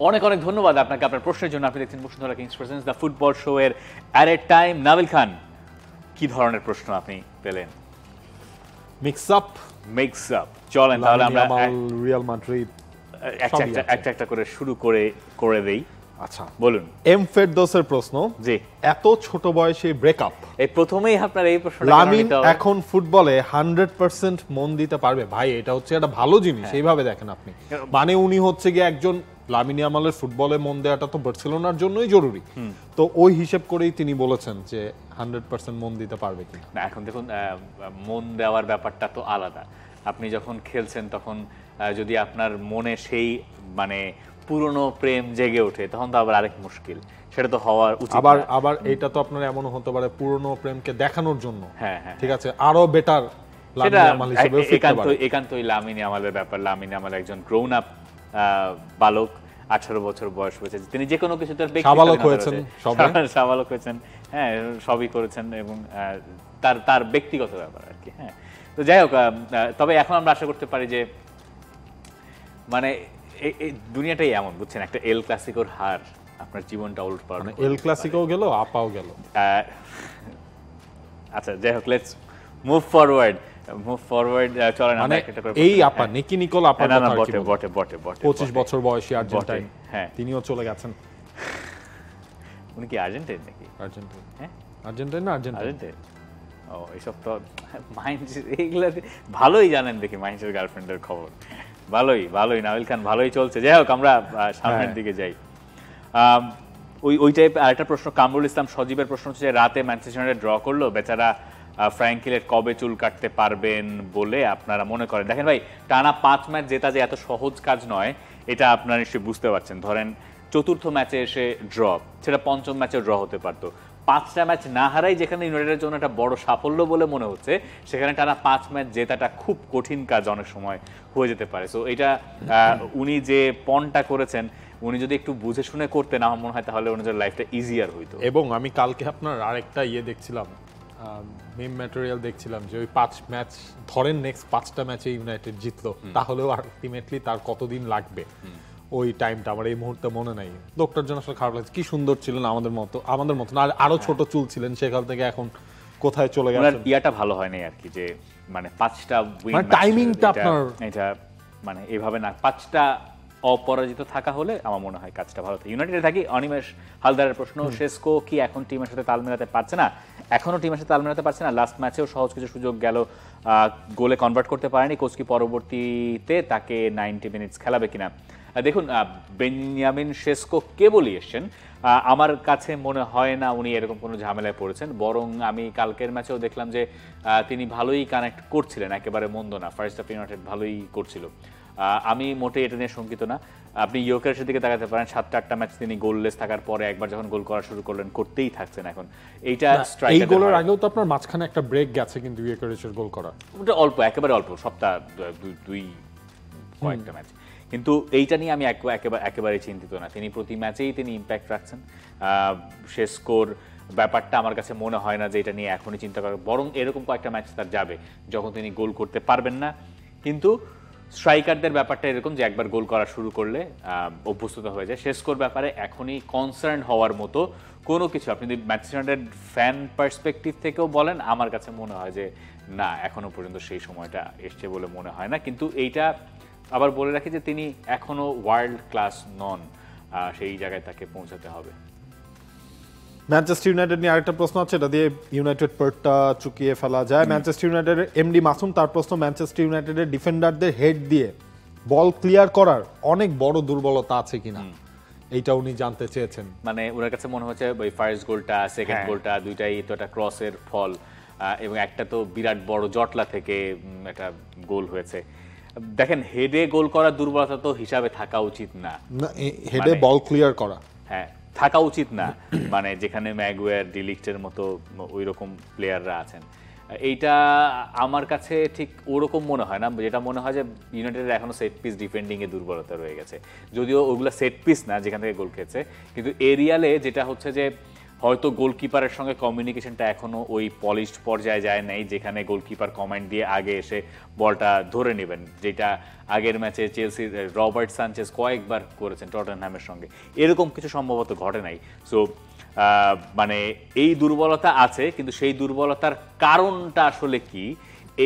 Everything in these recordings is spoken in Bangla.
অনেক অনেক ধন্যবাদ আপনাকে আপনার প্রশ্নের জন্য। আপনি দেখছেন Bashundhara kings presents the football show এর at a time. Nabil Khan, কি ধরনের প্রশ্ন আপনি পেলেন? মিক্স আপ চলেন তাহলে আমরা রিয়াল মাদ্রিদ একটা করে শুরু করে দেই। আচ্ছা বলুন। এম ফেরদৌসের প্রশ্ন, জি, এত ছোট বয়সে ব্রেকআপ, এই প্রথমেই আপনার এই প্রশ্নটা, লামিন এখন ফুটবলে 100% মন দিতে পারবে? ভাই এটা হচ্ছে একটা ভালো জিনিস, এইভাবে দেখেন আপনি। মানে উনি হচ্ছে গিয়ে একজন, লামিন ইয়ামালের ফুটবলে মন দেওয়াটা তো বার্সেলোনার জন্যই জরুরি, তো ওই হিসেব করেই তিনি বলেছেন যে 100% মন দিতে পারবে কি না। এখন দেখুন, মন দেওয়ার ব্যাপারটা তো আলাদা। আপনি যখন খেলছেন তখন যদি আপনার মনে সেই মানে পুরনো প্রেম জেগে ওঠে, তখন তো আবার আরেক মুশকিল, সেটা তো হওয়ার উচিত। আবার এইটা তো আপনার এমন হতে পারে পুরনো প্রেমকে দেখানোর জন্য, হ্যাঁ, ঠিক আছে, আরো বেটার একান্তই লামিন ইয়ামালের ব্যাপার। লামিন ইয়ামাল একজন গ্রোন আপ বালক, 18 বছর বয়স হয়েছে, তিনি যে কোনো কিছু তার সাবালক হয়েছেন, হ্যাঁ, সবই করেছেন, এবং তার ব্যক্তিগত ব্যাপার আর কি। হ্যাঁ, তো যাই হোক, তবে এখন আমরা আশা করতে পারি যে মানে এই দুনিয়াটাই এমন, বুঝছেন, একটা এল ক্লাসিকোর হার আপনার জীবনটা উল্ট পাল্ট। এল ক্লাসিকো গেল, আপাও গেল। আচ্ছা, যাই হোক, লেটস মুভ ফরওয়ার্ড। চলেন আমরা একটা করে। এই আপা নিকি নিকোল আপা, না বটে 25 বছর বয়সী আর্জেন্টাইন, হ্যাঁ, তিনিও চলে গেছেন। উনি কি আর্জেন্টাইন নাকি? আর্জেন্টাইন, হ্যাঁ, আর্জেন্টাইন। ও, এইসব তো মাইন্স, এইগুলা ভালোই জানেন দেখি, মাইন্সের গার্লফ্রেন্ডের খবর। ভালোই নাবিল খান, ভালোই চলছে। যাই হোক, আমরা সামনের দিকে যাই। ওই টাইপ আরেকটা প্রশ্ন, কামরুল ইসলাম সজীবের প্রশ্ন হচ্ছে, রাতে ম্যানচেস্টার ইউনাইটেড ড্র করলো, বেচারা ফ্র্যাঙ্ক কিলেট কবে চুল কাটতে পারবেন বলে আপনারা মনে করেন? দেখেন ভাই, টানা 5 ম্যাচ জেতা যে এত সহজ কাজ নয়, এটা আপনারা নিশ্চয়ই বুঝতে পারছেন। ধরেন চতুর্থ ম্যাচে এসে ড্র, সেটা পঞ্চম ম্যাচে ড্র হতে পারতো। 5টা ম্যাচ না হারাই যেখানে ইউনাইটেডের জন্য একটা বড় সাফল্য বলে মনে হচ্ছে, সেখানে টানা 5 ম্যাচ জেতাটা খুব কঠিন কাজ অনেক সময় হয়ে যেতে পারে। সো এটা উনি যে পণটা করেছেন, উনি যদি একটু বুঝে শুনে করতেন, আমার মনে হয় তাহলে ওনাদের লাইফটা ইজিয়ার হইতো। এবং আমি কালকে আপনার আরেকটা দেখছিলাম, মিম ম্যাটেরিয়াল দেখছিলাম, যে ওই 5 ম্যাচ ধরেন নেক্সট 5টা ম্যাচে ইউনাইটেড জিতলো, তাহলেও আলটিমেটলি তার কতদিন লাগবে ওই টাইমটা আমার এই মুহূর্তে মনে নাই। লোকটার জন্য আসলে খারাপ লাগছে, কি সুন্দর ছিলেন, আমাদের মতো না, আরো ছোট চুল ছিলেন, সেখান থেকে এখন কোথায় চলে গেছেন। ইয়াটা ভালো হয় নাই আর কি, যে মানে 5টা উইন, মানে টাইমিংটা আপনার এটা মানে এইভাবে না, 5টা অপরাজিত থাকা হলে আমার মনে হয় কাজটা ভালো থাকে। ইউনাইটেডে থাকি। অনিমেষ হালদারের প্রশ্ন, শেসকো কি এখন টিমের সাথে তাল মেলাতে পারছে না? এখনো টিমের সাথে তাল মেলাতে পারছে না। লাস্ট ম্যাচেও সহজ কিছু সুযোগ গেল, গোলে কনভার্ট করতে পারেনি। কোচ কি পরবর্তীতে তাকে 90 মিনিটস খেলাবে কিনা? দেখুন, বেনিয়ামিন শেসকো কেবলই এসছেন, আমার কাছে মনে হয় না উনি এরকম কোনো ঝামেলায় পড়েছেন। বরং আমি কালকের ম্যাচেও দেখলাম যে তিনি ভালোই কানেক্ট করছিলেন, একেবারে মন্দ না। ফার্স্ট হাফ ইউনাইটেড ভালোই করছিল, আমি মোটেই এটা নিয়ে শঙ্কিত না। আপনি ইয়োকেরেশের দিকে তাকাতে পারেন, 7-8টা ম্যাচ তিনি গোললেস থাকার পরে একবার যখন গোল করা শুরু করলেন, করতেই থাকছেন এখন। এইটা এই গোলের আগেও তো আপনার মাঝখানে একটা ব্রেক গেছে, কিন্তু ইয়োকেরেশের গোল করা ওটা অল্প, একেবারে অল্প, সপ্তাহ 2 কয়েকটা ম্যাচ। কিন্তু এইটা নিয়ে আমি একেবারে চিন্তিত না। তিনি প্রতি ম্যাচেই তিনি ইম্প্যাক্ট রাখছেন। শেসকোর ব্যাপারটা আমার কাছে মনে হয় না যে এটা নিয়ে এখনই চিন্তা করা, বরং এরকম কয়েকটা ম্যাচ তার যাবে যখন তিনি গোল করতে পারবেন না। কিন্তু স্ট্রাইকারদের ব্যাপারটা এরকম যে একবার গোল করা শুরু করলে অভ্যস্ততা হয়ে যায়। শেসকোর ব্যাপারে এখনই কনসার্ন হওয়ার মতো কোনো কিছু, আপনি যদি ম্যানচেস্টার ইউনাইটেড ফ্যান পার্সপেক্টিভ থেকেও বলেন, আমার কাছে মনে হয় যে না, এখনো পর্যন্ত সেই সময়টা এসছে বলে মনে হয় না। কিন্তু এইটা আবার বলে রাখি যে তিনি এখনো ওয়ার্ল্ড ক্লাস নন, সেই জায়গায় তাকে পৌঁছাতে হবে। ম্যানচেস্টার ইউনাইটেড নিয়ে আরেকটা প্রশ্ন আছে, এটা দিয়ে ইউনাইটেড পার্টটা চুকিয়ে ফেলা যায়। ম্যানচেস্টার ইউনাইটেডের এমডি মাসুম, তার প্রশ্ন, ম্যানচেস্টার ইউনাইটেডের ডিফেন্ডারদের হেড দিয়ে বল ক্লিয়ার করার অনেক বড় দুর্বলতা আছে কিনা, এইটা উনি জানতে চেয়েছেন। মানে ওনার কাছে মনে হচ্ছে ওই ফার্স্ট গোলটা, সেকেন্ড গোলটা, দুইটাই তো একটা ক্রসের ফল, এবং একটা তো বিরাট বড় জটলা থেকে একটা গোল হয়েছে। দেখেন, হেডে গোল করার দুর্বলতা তো হিসাবে থাকা উচিত না, হেডে বল ক্লিয়ার করা, হ্যাঁ, থাকা উচিত না। মানে যেখানে ম্যাগুয়ার, ডিলিক্টের মতো ওই রকম প্লেয়াররা আছেন, এইটা আমার কাছে ঠিক ওরকম মনে হয় না। যেটা মনে হয় যে ইউনাইটেডের এখনো সেট পিস ডিফেন্ডিং এ দুর্বলতা রয়ে গেছে, যদিও ওগুলো সেট পিস না যেখান থেকে গোল খেয়েছে, কিন্তু এরিয়ালে যেটা হচ্ছে যে হয়তো গোলকিপারের সঙ্গে কমিউনিকেশনটা এখনো ওই পলিশড পর্যায়ে যায় নাই, যেখানে গোলকিপার কমান্ড দিয়ে আগে এসে বলটা ধরে নেবেন, যেটা আগের ম্যাচে চেলসির রবার্ট সানচেজ কয়েকবার করেছেন টটেনহ্যামের সঙ্গে। এরকম কিছু সম্ভবত ঘটে নাই। সো মানে এই দুর্বলতা আছে, কিন্তু সেই দুর্বলতার কারণটা আসলে কি,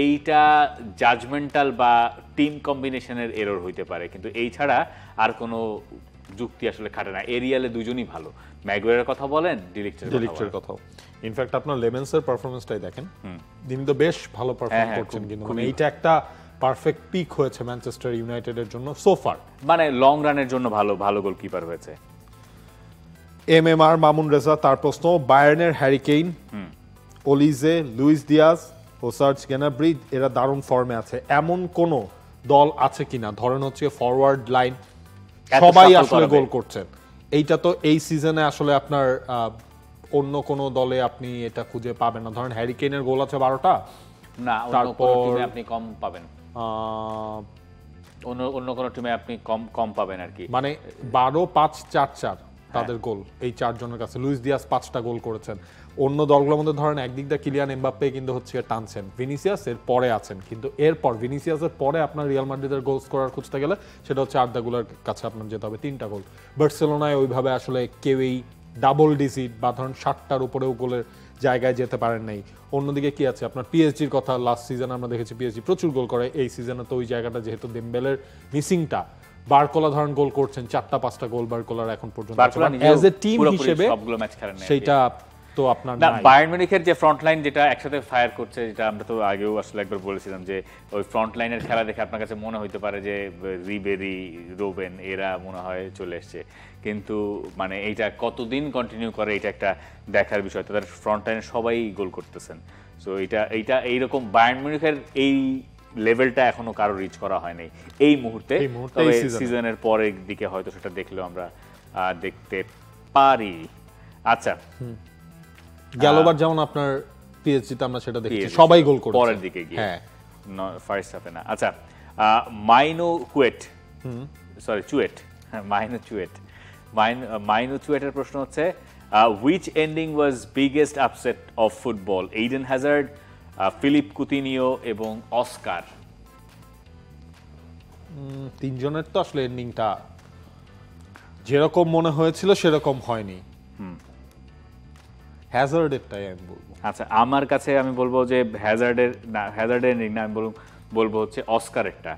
এইটা জাজমেন্টাল বা টিম কম্বিনেশনের এরর হইতে পারে, কিন্তু এই ছাড়া আর কোনো যুক্তি আসলে খাটে না। এরিয়ালে দুজনই ভালো, ম্যাগুয়ারের কথা বলেন, ডিলিক্টের কথাও। ইনফ্যাক্ট আপনার লেমেন্সের পারফরম্যান্সটাই দেখেন, তিনি তো বেশ ভালো পারফর্ম করছেন, কিন্তু এইটা একটা পারফেক্ট পিক হয়েছে ম্যানচেস্টার ইউনাইটেডের জন্য সোফার। মানে লং রানের জন্য ভালো ভালো গোলকিপার হয়েছে। MMR মামুন রেজা, তার প্রশ্ন, বায়ার্নের হ্যারি কেইন, ওলিজে, লুইস দিয়াজ ও সার্জ গেনাব্রি এরা দারুণ ফর্মে আছে, এমন কোন দল আছে কিনা, ধরেন হচ্ছে ফরওয়ার্ড লাইন সবাই আসলে গোল করছেন, এইটা তো এই সিজনে আসলে আপনার অন্য কোন দলে আপনি এটা খুঁজে পাবেন না। ধরেন হ্যারি কেইনের গোল আছে 12টা, না তারপর আপনি কম পাবেন, অন্য কোন টিমে আপনি কম পাবেন আর কি। মানে 12-5-4-4 তাদের গোল এই চারজনের কাছে। লুইস দিয়াস 5টা গোল করেছেন। অন্য দলগুলোর মধ্যে ধরেন একদিক দিয়ে কিলিয়ান এমবাপ্পে কিন্তু হচ্ছে টানছেন, ভিনিসিয়াস এর পরে আছেন, কিন্তু এরপর ভিনিসিয়াসের পরে আপনার রিয়াল মাদ্রিদের গোল স্কোরার খুঁজতে গেলে সেটা হচ্ছে আর্দা গুলার কাছে আপনার যেতে হবে, 3টা গোল। বার্সেলোনায় ওইভাবে আসলে কেউই ডাবল ডিজিট বা ধরেন 60টার উপরেও গোলের জায়গায় যেতে পারেন নাই। অন্যদিকে কি আছে আপনার পিএসজির কথা, লাস্ট সিজনে আমরা দেখেছি পিএসজি প্রচুর গোল করে, এই সিজনে তো ওই জায়গাটা যেহেতু দেমবেলের মিসিংটা, বারকোলা ধরেন গোল করছেন 4টা-5টা গোল বারকোলার এখন পর্যন্ত, অ্যাজ এ টিম হিসেবে সবগুলো ম্যাচ খেলেন না সেইটা তো আপনার না। বায়ার্ন মিউনিখের যে ফ্রন্ট লাইন যেটা একসাথে ফায়ার করছে, যেটা আমরা তো আগেও আসলে একবার বলেছিলাম যে ওই ফ্রন্ট লাইনের খেলা দেখে আপনার কাছে মনে হইতে পারে যে রিবেরি, রোবেন এরা মনে হয় চলে এসছে, কিন্তু মানে এইটা কতদিন কন্টিনিউ করে এটা একটা দেখার বিষয়। তাদের ফ্রন্ট লাইনে সবাই গোল করতেছেন। সো এইটা এইরকম বায়ার্ন মিউনিখের এই লেভেলটা এখনো কারো রিচ করা হয়নি এই মুহূর্তে, তবে সিজনের পরের দিকে হয়তো সেটা দেখলেও আমরা দেখতে পারি। আচ্ছা, গেলবার যেমন আপনার পিএসজিতে আমরা সেটা দেখেছি, সবাই গোল করেছে পরের দিকে গিয়ে, হ্যাঁ ফার্স্ট হাফে না। আচ্ছা, মাইনো চুয়েট, মাইনো চুয়েটের প্রশ্ন হচ্ছে, which ending was biggest upset of football, Eden Hazard, Philippe Coutinho এবং অস্কার? তিনজনের তো আসলে এন্ডিংটা যেরকম মনে হয়েছিল সেরকম হয়নি। হ্যাজার্ডেরটাই আমি বলবো। আচ্ছা, আমার কাছে আমি বলবো যে হ্যাজার্ডের এন্ডিং না, আমি বলবো হচ্ছে অস্কারেরটা।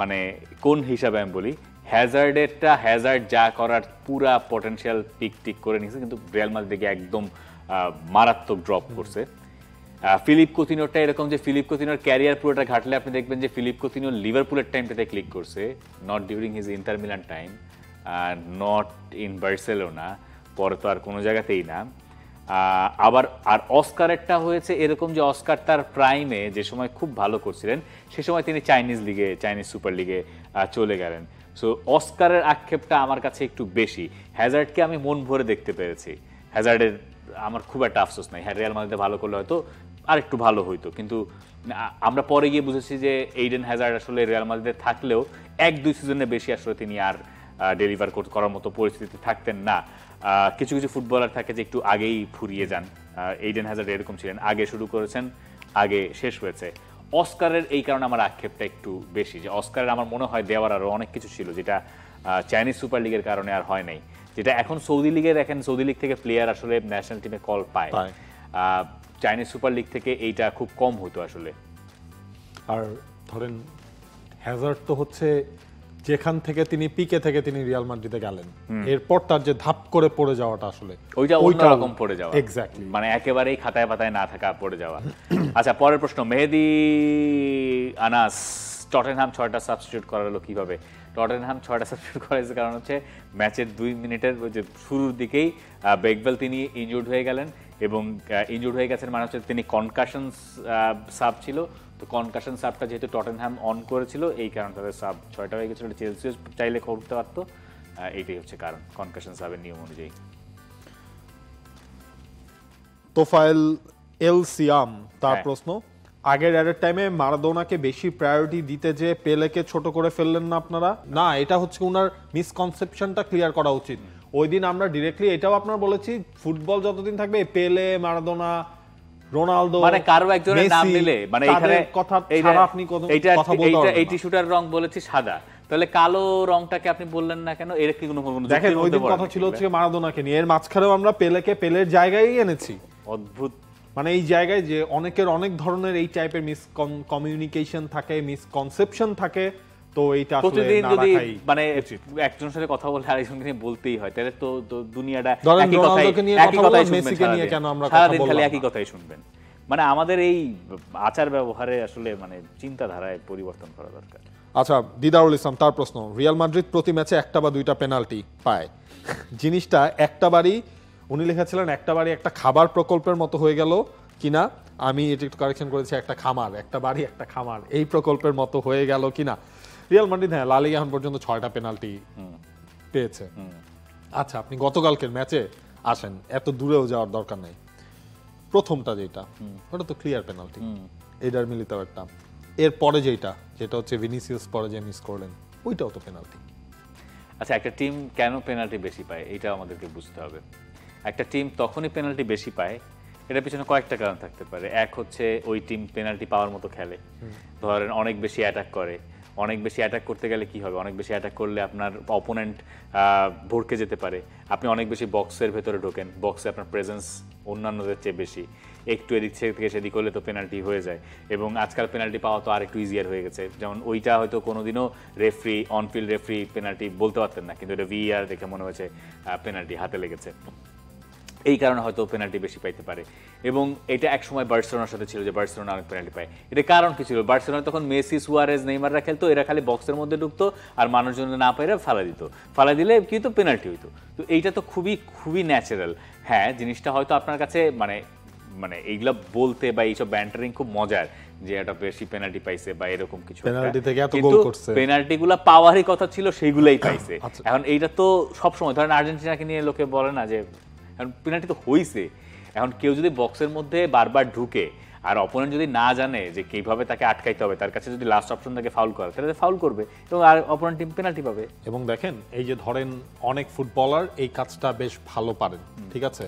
মানে কোন হিসাবে আমি বলি, হ্যাজার্ডেরটা, হ্যাজার্ড যা করার পুরা পটেনশিয়াল পিক করে নিয়েছে, কিন্তু রিয়াল মাদ্রিদকে একদম মারাত্মক ড্রপ করছে। ফিলিপ কুতিনিওরটা এরকম যে ফিলিপ কুতিনিওর ক্যারিয়ার পুরোটা ঘাটলে আপনি দেখবেন যে ফিলিপ কুতিনিও লিভারপুলের টাইমটাতে ক্লিক করছে, not during his inter Milan time, not in Barcelona, পরে তো আর কোনো জায়গাতেই না। আবার আর অস্কারেরটা হয়েছে এরকম যে অস্কার তার প্রাইমে যে সময় খুব ভালো করছিলেন, সে সময় তিনি চাইনিজ সুপার লিগে চলে গেলেন। সো অস্কারের আক্ষেপটা আমার কাছে একটু বেশি। হ্যাজার্ডকে আমি মন ভরে দেখতে পেরেছি, হ্যাজার্ডের আমার খুব একটা আফসোস নাই। রিয়াল মাদ্রিদে ভালো করলে হয়তো আর একটু ভালো হইতো, কিন্তু আমরা পরে গিয়ে বুঝেছি যে এইডেন হ্যাজার্ড আসলে রিয়াল মাদ্রিদে থাকলেও 1-2 সিজনের বেশি আসলে তিনি আর ডেলিভার করার মতো পরিস্থিতি থাকতেন না। কিছু কিছু ফুটবলার থাকে যে একটু আগেই ফুরিয়ে যান, এইডেন হ্যাজার্ড এরকম ছিলেন, আগে শুরু করেছেন, আগে শেষ হয়েছে। অস্কারের এই কারণে আমার আক্ষেপটা একটু বেশি, যে অস্কারের আমার মনে হয় দেওয়ার আরও অনেক কিছু ছিল, যেটা চাইনিজ সুপার লিগের কারণে আর হয় নাই। যেটা এখন সৌদি লিগে দেখেন, সৌদি লিগ থেকে প্লেয়ার আসলে ন্যাশনাল টিমে কল পায়, চাইনিজ সুপার লিগ থেকে এইটা খুব কম হতো আসলে। আর ধরেন হ্যাজার্ড তো হচ্ছে যেখান থেকে তিনি পিকে থেকে তিনি রিয়াল মাদ্রিদে গেলেন, এরপর তার যে ধাপ করে পড়ে যাওয়াটা আসলে ওইটা অন্যরকম পড়ে যাওয়া, এক্স্যাক্টলি, মানে একেবারেই খাতায় পাতায় না থাকা পড়ে যাওয়া। আচ্ছা, পরের প্রশ্ন, মেহেদি আনাস, টটেনহাম 6টা সাবস্টিটিউট করালো কিভাবে? টটেনহাম 6টা সাবস্টিটিউট করাইছে কারণ হচ্ছে ম্যাচের 2 মিনিটের যে শুরুর দিকেই বেকবেল তিনি ইনজুর্ড হয়ে গেলেন, এবং ইনজুর্ড হয়ে গেছেন মানে হচ্ছে তিনি কনকাশন সাব ছিল, তো কনকাশন সাবটা যেহেতু টটেনহ্যাম অন করেছিল, এই কারণে তাদের সাব 6টা হয়ে গেছিল। চেলসিও চাইলে করতে পারতো, এইটাই হচ্ছে কারণ, কনকাশন সাবের নিয়ম অনুযায়ী। তোফায়েল এল সিয়াম, তার প্রশ্ন, আগের অ্যাডের টাইমে মারাদোনাকে বেশি প্রায়োরিটি দিতে যে পেলেকে ছোট করে ফেললেন না আপনারা? না, এটা হচ্ছে ওনার মিসকনসেপশনটা ক্লিয়ার করা উচিত। ওই দিন আমরা ডিরেক্টলি এটাও আপনারা বলেছি, ফুটবল যতদিন থাকবে পেলে, মারাদোনা, রোনালদো, মানে কারো একজনের নাম নিলে মানে এখানে কথা ছাড়া আপনি কথা বলতে পারবেন না। এই টিস্যুটার রং বলেছি সাদা, তাহলে কালো রংটাকে আপনি বললেন না কেন? এর কি কোনো দেখেন ওই দিন কথা ছিল হচ্ছে মারাদোনাকে নিয়ে, এর মাঝখানেও আমরা পেলেকে পেলের জায়গায় এনেছি। অদ্ভুত, মানে এই জায়গায় যে অনেকের অনেক ধরনের এই টাইপের কমিউনিকেশন থাকে, মিসকনসেপশন থাকে, তো এইটা আসলে প্রতিদিন না যদি রাখাই মানে একজনের সাথে কথা বলে আরেকজনকে নিয়ে বলতেই হয়, তাহলে তো দুনিয়াটা ধরেন একই কথাই রোনালদোকে নিয়ে একই কথা কথাই বললাম, শুনবেন মেসিকে নিয়ে কেন আমরা কথা সারাদিন খালি বললাম একই না? কথাই শুনবেন। মানে আমাদের এই আচার ব্যবহারে আসলে মানে চিন্তাধারায় পরিবর্তন করা দরকার। আচ্ছা, দিদারুল ইসলাম তার প্রশ্ন, রিয়াল মাদ্রিদ প্রতি ম্যাচে একটা বা দুইটা পেনাল্টি পায়, জিনিসটা একটা বারই উনি লিখেছিলেন একটা বাড়ি একটা খাবার প্রকল্পের মতো হয়ে গেল কিনা, আমি এটা একটু কারেকশন করেছি, একটা খামার, একটা বাড়ি একটা খামার, এই প্রকল্পের মতো হয়ে গেল কিনা। রিয়াল মাদ্রিদ হ্যাঁ লা লিগা এখন পর্যন্ত 6টা পেনাল্টি পেয়েছে। আচ্ছা, আপনি গতকালকের ম্যাচে আসেন, এত দূরেও যাওয়ার দরকার নেই, প্রথমটা যেটা ওটা তো ক্লিয়ার পেনাল্টি, এডার মিলিতাওয়েরটা, এর পরে যেটা হচ্ছে ভিনিসিয়াস পরে যে মিস করলেন, ওইটাও তো পেনাল্টি। আচ্ছা, একটা টিম কেন পেনাল্টি বেশি পায় এটা আমাদেরকে বুঝতে হবে। একটা টিম তখনই পেনাল্টি বেশি পায়, এটার পিছনে কয়েকটা কারণ থাকতে পারে। এক হচ্ছে ওই টিম পেনাল্টি পাওয়ার মতো খেলে, ধরেন অনেক বেশি অ্যাটাক করে। অনেক বেশি অ্যাটাক করতে গেলে কি হবে? অনেক বেশি অ্যাটাক করলে আপনার অপোনেন্ট ভড়কে যেতে পারে, আপনি অনেক বেশি বক্সের ভেতরে ঢোকেন, বক্সে আপনার প্রেজেন্স অন্যান্যদের চেয়ে বেশি, একটু এদিক থেকে সেদিক হলে তো পেনাল্টি হয়ে যায়। এবং আজকাল পেনাল্টি পাওয়া তো আর একটু ইজিয়ার হয়ে গেছে, যেমন ওইটা হয়তো কোনোদিনও রেফারি, অনফিল্ড রেফারি পেনাল্টি বলতে পারতেন না, কিন্তু এটা ভিআর দেখে মনে হয়েছে পেনাল্টি হাতে লেগেছে, এই কারণে হয়তো পেনাল্টি বেশি পাইতে পারে। এবং এটা একসময় বার্সেলোনার সাথে ছিল যে বার্সেলোনা অনেক পেনাল্টি পায়। এটা কারণ কি ছিল? বার্সেলোনা তখন মেসি, সুয়ারেজ, নেইমাররা খেলতো, এরা খালি বক্সের মধ্যে ঢুকতো আর মানুষজন না পাইলে ফালা দিত, ফালা দিলে কিন্তু পেনাল্টি হইতো। তো এইটা তো খুবই খুবই ন্যাচারাল। হ্যাঁ, জিনিসটা হয়তো আপনার কাছে মানে মানে এইগুলা বলতে বা এইসব ব্যান্টারিং খুব মজার যে এটা বেশি পেনাল্টি পাইছে বা এরকম কিছু, পেনাল্টি থেকে এত গোল কিন্তু করছে, পেনাল্টিগুলা পাওয়ারই কথা ছিল, সেইগুলাই পাইছে। এখন এইটা তো সবসময় ধরেন আর্জেন্টিনাকে নিয়ে লোকে বলে না যে এখন পেনাল্টি তো হইছে, এখন কেউ যদি বক্সের মধ্যে বারবার ঢুকে আর অপোনেন্ট যদি না জানে যে কিভাবে তাকে আটকাইতে হবে, তার কাছে যদি লাস্ট অপশন থাকে ফাউল করা, তাহলে ফাউল করবে এবং আর অপোনেন্ট টিম পেনাল্টি পাবে। এবং দেখেন এই যে ধরেন অনেক ফুটবলার এই কাজটা বেশ ভালো পারেন, ঠিক আছে,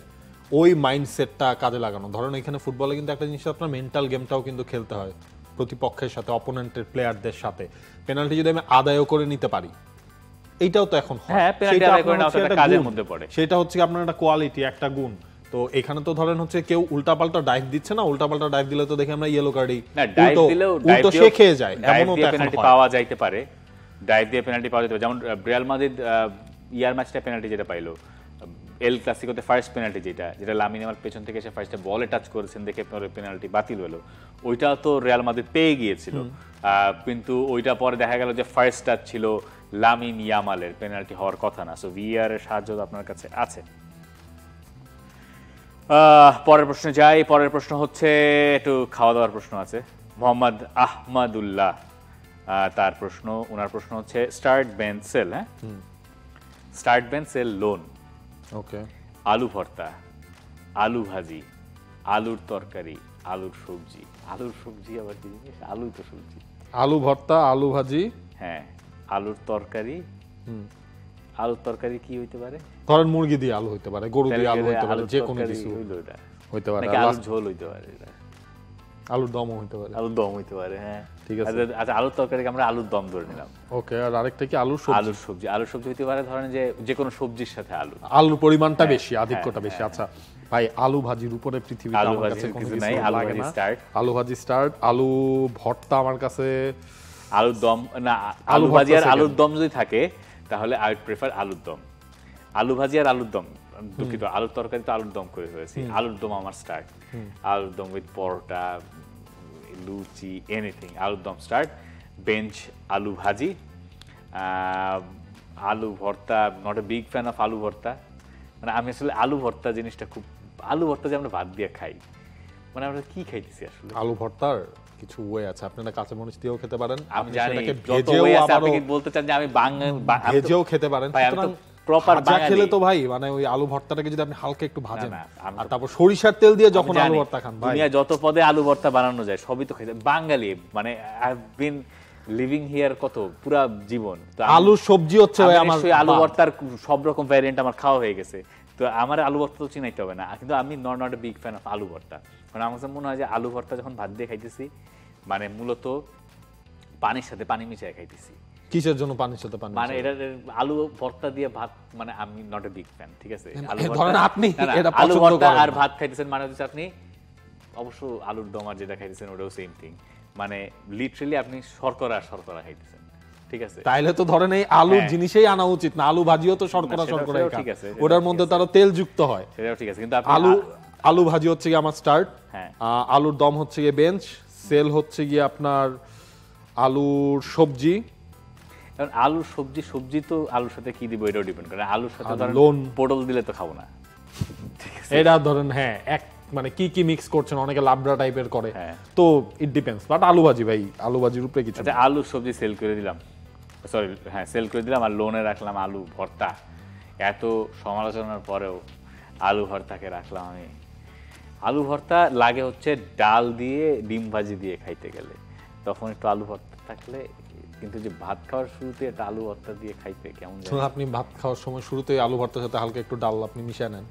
ওই মাইন্ডসেটটা কাজে লাগানো। ধরেন এখানে ফুটবলে কিন্তু একটা জিনিস আপনার মেন্টাল গেমটাও কিন্তু খেলতে হয় প্রতিপক্ষের সাথে, অপোনেন্টের প্লেয়ারদের সাথে। পেনাল্টি যদি আমি আদায়ও করে নিতে পারি, এইটাও তো এখন হয়। হ্যাঁ, পেনাল্টি আদায় করে নেওয়া একটা কাজের মধ্যে পড়ে, সেটা হচ্ছে আপনার একটা কোয়ালিটি, একটা গুণ। তো এখানে তো ধরেন হচ্ছে কেউ উল্টাপাল্টা ডাইভ দিচ্ছে না, উল্টাপাল্টা ডাইভ দিলে তো দেখে আমরা ইয়েলো কার্ডই, না ডাইভ দিলেও উল্টো সে খেয়ে যায়, এমনও তো এখন পেনাল্টি হয়। পাওয়া যাইতে পারে, ডাইভ দিয়ে পেনাল্টি পাওয়া যেতে পারে। যেমন রিয়াল মাদ্রিদ ইয়ার ম্যাচটা পেনাল্টি যেটা পাইলো, এল ক্লাসিকোতে ফার্স্ট পেনাল্টি যেটা লামিন ইয়ামাল পেছন থেকে এসে ফার্স্টে বলে টাচ করেছেন দেখে পেনাল্টি বাতিল হলো, ওইটা তো রিয়াল মাদ্রিদ পেয়ে গিয়েছিল। কিন্তু ওইটা পরে দেখা গেল যে ফার্স্ট টাচ ছিল লামিন ইয়ামালের, পেনাল্টি হওয়ার কথা না। সো ভিআর এর সাহায্য আপনার কাছে আছে। পরের প্রশ্নে যাই। পরের প্রশ্ন হচ্ছে একটু খাওয়া দাওয়ার প্রশ্ন আছে। মোহাম্মদ আহমদুল্লাহ তার প্রশ্ন, ওনার প্রশ্ন হচ্ছে স্টার্ট বেন সেল, হ্যাঁ স্টার্ট বেন সেল লোন, ওকে, আলু ভর্তা, আলু ভাজি, আলুর তরকারি, আলুর সবজি। আলুর সবজি আবার কি জিনিস? আলুই তো সবজি। আলু ভর্তা, আলু ভাজি, হ্যাঁ, আলুর তরকারি। আলুর তরকারি কি হইতে পারে? ধরেন মুরগি দিয়ে আলু হইতে পারে, গরু দিয়ে আলু হইতে পারে, যে কোনো কিছু হইতে পারে, আলুর ঝোল হইতে পারে, আলুর দমও হইতে পারে, আলুর দম হইতে পারে। হ্যাঁ, ঠিক আছে। আচ্ছা, আলুর তরকারিকে আমরা আলুর দম ধরে নিলাম। ওকে, আর আরেকটা কি? আলুর সবজি। আলুর সবজি, আলুর সবজি হইতে পারে ধরেন যে কোনো সবজির সাথে আলু, আলুর পরিমাণটা বেশি, আধিক্যটা বেশি। আচ্ছা ভাই, আলু ভাজির উপরে পৃথিবীতে আলু আমার কাছে ভাজির কোনো কিছু কিছু নাই, আলু লাগে ভাজি না। স্টার্ট, আলু ভাজি স্টার্ট, আলু ভর্তা আমার কাছে, আলুর দম না, আলু ভাজি আর আলুর দম যদি থাকে তাহলে আই উড প্রেফার আলুর দম। আলু ভাজি আর আলুর দম, দুঃখিত, আলুর তরকারি তো আলুর দম করে ফেলেছি, আলুর দম আমার স্টার্ট। আলুর দম উইথ পরোটা, লুচি, এনিথিং, আলুর দম স্টার্ট। বেঞ্চ আলু ভাজি, আলু ভর্তা, not a big fan of আলু ভর্তা। মানে আমি আসলে আলু ভর্তা জিনিসটা খুব, আলু ভর্তা যে আমরা ভাত দিয়ে খাই, মানে আমরা কি খাইতেছি আসলে? আলু ভর্তার কিছু ওয়ে আছে, আপনারা কাঁচা মরিচ দিয়েও খেতে পারেন, আমি জানি সেটাকে যত ভেজেও ওয়ে আছে, আপনি আবারও কি বলতে চান যে আমি ভেজেও খেতে পারেন। ভাই আমি তো প্রপার ভাজা বাঙালি খেলে তো ভাই মানে ওই আলু ভর্তাটাকে যদি আপনি হালকা একটু ভাজেন না, আমি আর তারপর সরিষার তেল দিয়ে যখন আমি আলু জানি, ভর্তা খান ভাই, দুনিয়া যত পদে আলু ভর্তা বানানো যায় সবই তো খাইতে বাঙালি, মানে I have been living here কত পুরা জীবন, তো আলু সবজি হচ্ছে ভাই আমার নিশ্চয়ই আলু ভর্তার সব রকম ভ্যারিয়েন্ট আমার খাওয়া হয়ে গেছে, তো আমার আলু ভর্তা তো চিনাইতে হবে না, কিন্তু আমি not a big fan of আলু ভর্তা। কারণ আমার কাছে মনে হয় যে আলু ভর্তা যখন ভাত দিয়ে খাইতেছি মানে মূলত পানির সাথে পানি মিশিয়ে খাইতেছি। কিসের জন্য পানির সাথে পানি মানে এটা আলু ভর্তা দিয়ে ভাত, মানে আমি নট এ বিগ ফ্যান, ঠিক আছে? আলু ধরেন ভর্তা, আপনি না, না, এটা আলু পছন্দ ভর্তা করেন আর না। ভাত খাইতেছেন মানে হচ্ছে আপনি অবশ্য আলুর দম আর যেটা খাইতেছেন ওটাও সেম থিং, মানে লিটারালি আপনি শর্করা শর্করা খাইতেছেন, ঠিক আছে? তাইলে তো ধরেন এই আলুর হ্যাঁ। জিনিসই আনা উচিত না, আলু ভাজিও তো শর্করা সেটাও শর্করা ঠিক আছে, সেটাও ওটার ঠিক মধ্যে আছে। তারও তেল যুক্ত হয়। সেটাও ঠিক আছে, কিন্তু আপনি আলু ভাজি হচ্ছে গিয়ে আমার স্টার্ট, হ্যাঁ। আলুর দম হচ্ছে গিয়ে বেঞ্চ, সেল হচ্ছে গিয়ে আপনার আলুর সবজি, কারণ আলুর সবজি তো আলুর সাথে কি দিব এটাও ডিপেন্ড করে, আলুর সাথে আর ধরেন লোন। পটল দিলে তো খাবো না, ঠিক আছে? এটা ধরেন হ্যাঁ এক মানে কি কি মিক্স করছেন, অনেকে লাবড়া টাইপের করে, হ্যাঁ। তো ইট ডিপেন্ডস, বাট আলু ভাজি ভাই আলু ভাজির উপরে কিছু আচ্ছা না। আলুর সবজি সেল করে দিলাম, সরি হ্যাঁ সেল করে দিলাম, আর লোনে রাখলাম আলু ভর্তা, এত সমালোচনার পরেও আলু ভর্তাকে রাখলাম আমি। আলু ভর্তা লাগে হচ্ছে ডাল দিয়ে ডিম ভাজি দিয়ে খাইতে গেলে, তখন একটু আলু ভর্তা থাকলে, কিন্তু যে ভাত খাওয়ার শুরুতে একটা আলু ভর্তা দিয়ে খাইতে কেমন তো যায়, আপনি ভাত খাওয়ার সময় শুরুতেই আলু ভর্তার সাথে হালকা একটু ডাল আপনি মিশিয়ে নেন,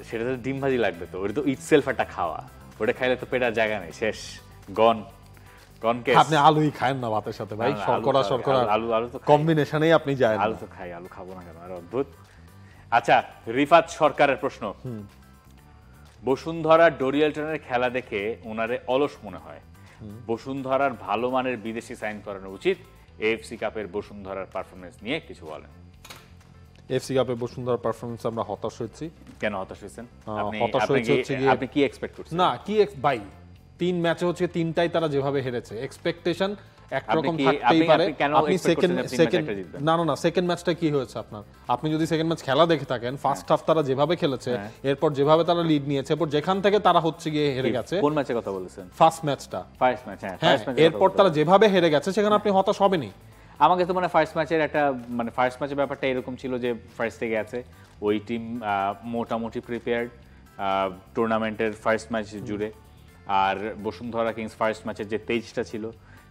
সেটা তো ডিম ভাজি লাগবে, তো ওটা তো ইটসেলফ একটা খাওয়া, ওটা খাইলে তো পেটার জায়গা নেই, শেষ গন গন কেস। আপনি আলুই খান না ভাতের সাথে ভাই, না, না, শর্করা আলু- শর্করা আলু তো খাই। কম্বিনেশনেই আপনি যায় না। আলু তো খাই, আলু খাবো না কেন, আর অদ্ভুত। আচ্ছা রিফাত সরকারের প্রশ্ন, বসুন্ধরা ডোরিয়ালটনের খেলা দেখে ওনারে অলস মনে হয়, বসুন্ধরার ভালো মানের বিদেশি সাইন করানো উচিত, এএফসি কাপের বসুন্ধরার পারফরমেন্স নিয়ে কিছু বলেন। এফসি কাপে বসুন্ধরার পারফরম্যান্স আমরা হতাশ হয়েছি। কেন হতাশ হয়েছেন? হতাশ হয়েছে হচ্ছে গিয়ে- আপনি কি এক্সপেক্ট করছেন? না কি ভাই 3 ম্যাচে হচ্ছে 3টাই তারা যেভাবে হেরেছে, এক্সপেকটেশন একরকম কি- থাকতেই আপনি- পারে। আপনি কেন আপনি expect সেকেন্ড করছেন যে তিন ম্যাচে সেকেন্ড একটা জিতবেন? না সেকেন্ড ম্যাচটা কি হয়েছে আপনার, আপনি যদি সেকেন্ড ম্যাচ খেলা দেখে থাকেন, ফার্স্ট হাফ তারা যেভাবে খেলেছে, এরপর যেভাবে তারা লিড নিয়েছে, এরপর যেখান থেকে তারা হচ্ছে গিয়ে হেরে গেছে কোন ম্যাচে কথা বলেছেন? ফার্স্ট ম্যাচটা, ফার্স্ট ম্যাচ, হ্যাঁ হ্যাঁ ফার্স্ট ম্যাচে এরপর তারা যেভাবে হেরে গেছে সেখানে আপনি হতাশ হবেনই। আমাকে তো মানে ফার্স্ট ম্যাচের একটা মানে ফার্স্ট ম্যাচের ব্যাপারটা এরকম ছিল যে ফার্স্টে গেছে ওই টিম মোটামুটি প্রিপেয়ার্ড টুর্নামেন্টের ফার্স্ট ম্যাচ জুড়ে, আর বসুন্ধরা কিংস ফার্স্ট ম্যাচের যে তেজটা ছিল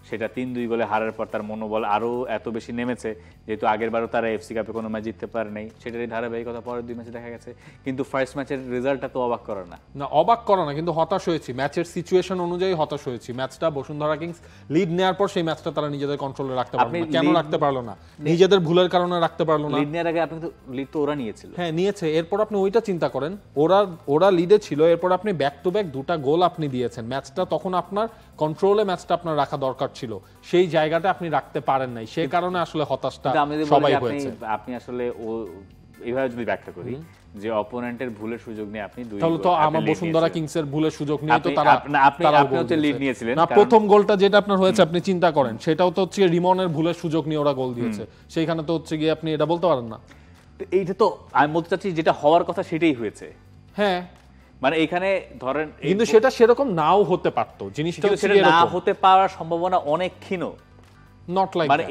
সেটা 3-2 গোলে হারার পর তার মনোবল আরো এত বেশি নেমেছে, যেহেতু আগের বারও তারা এফসি কাপে কোনো ম্যাচ জিততে পারে নাই, সেটারই ধারাবাহিকতা পরের 2 ম্যাচে দেখা গেছে, কিন্তু ফার্স্ট ম্যাচের রেজাল্টটা তো অবাক করার না। না অবাক করা না, কিন্তু হতাশ হয়েছি, ম্যাচের সিচুয়েশন অনুযায়ী হতাশ হয়েছি। ম্যাচটা বসুন্ধরা কিংস লিড নেওয়ার পর সেই ম্যাচটা তারা নিজেদের কন্ট্রোলে রাখতে পারলো না। কেন রাখতে পারলো না? নিজেদের ভুলের কারণে রাখতে পারলো না। লিড নেওয়ার আগে আপনি তো লিড তো ওরা নিয়েছিল। হ্যাঁ নিয়েছে, এরপর আপনি ওইটা চিন্তা করেন, ওরা লিডে ছিল, এরপর আপনি ব্যাক টু ব্যাক 2টা গোল আপনি দিয়েছেন, ম্যাচটা তখন আপনার কন্ট্রোলে ম্যাচটা আপনার রাখা দরকার ছিল, সেই জায়গাটা আপনি রাখতে পারেন নাই, সেই কারণে আসলে হতাশটা কিন্তু আমি যদি বলি সবাই যে হয়েছে। আপনি আসলে এইভাবে যদি ব্যাখ্যা করি যে অপোনেন্টের ভুলের সুযোগ নিয়ে আপনি 2 তাহলে তো আমার বসুন্ধরা কিংসের ভুলের সুযোগ নিয়ে তো তারা আপনি হচ্ছে লিড নিয়েছিলেন না, প্রথম গোলটা যেটা আপনার হয়েছে আপনি চিন্তা করেন, সেটাও তো হচ্ছে রিমনের ভুলের সুযোগ নিয়ে ওরা গোল দিয়েছে, সেইখানে তো হচ্ছে গিয়ে আপনি এটা বলতে পারেন না। এইটা তো আমি বলতে চাচ্ছি যেটা হওয়ার কথা সেটাই হয়েছে, হ্যাঁ মানে এখানে ধরেন কিন্তু সেটা সেরকম নাও হতে পারতো, জিনিসটা কিন্তু হচ্ছে সেটা গিয়ে না এরকম। হতে পারার সম্ভাবনা অনেক ক্ষীণ, নট লাইক মানে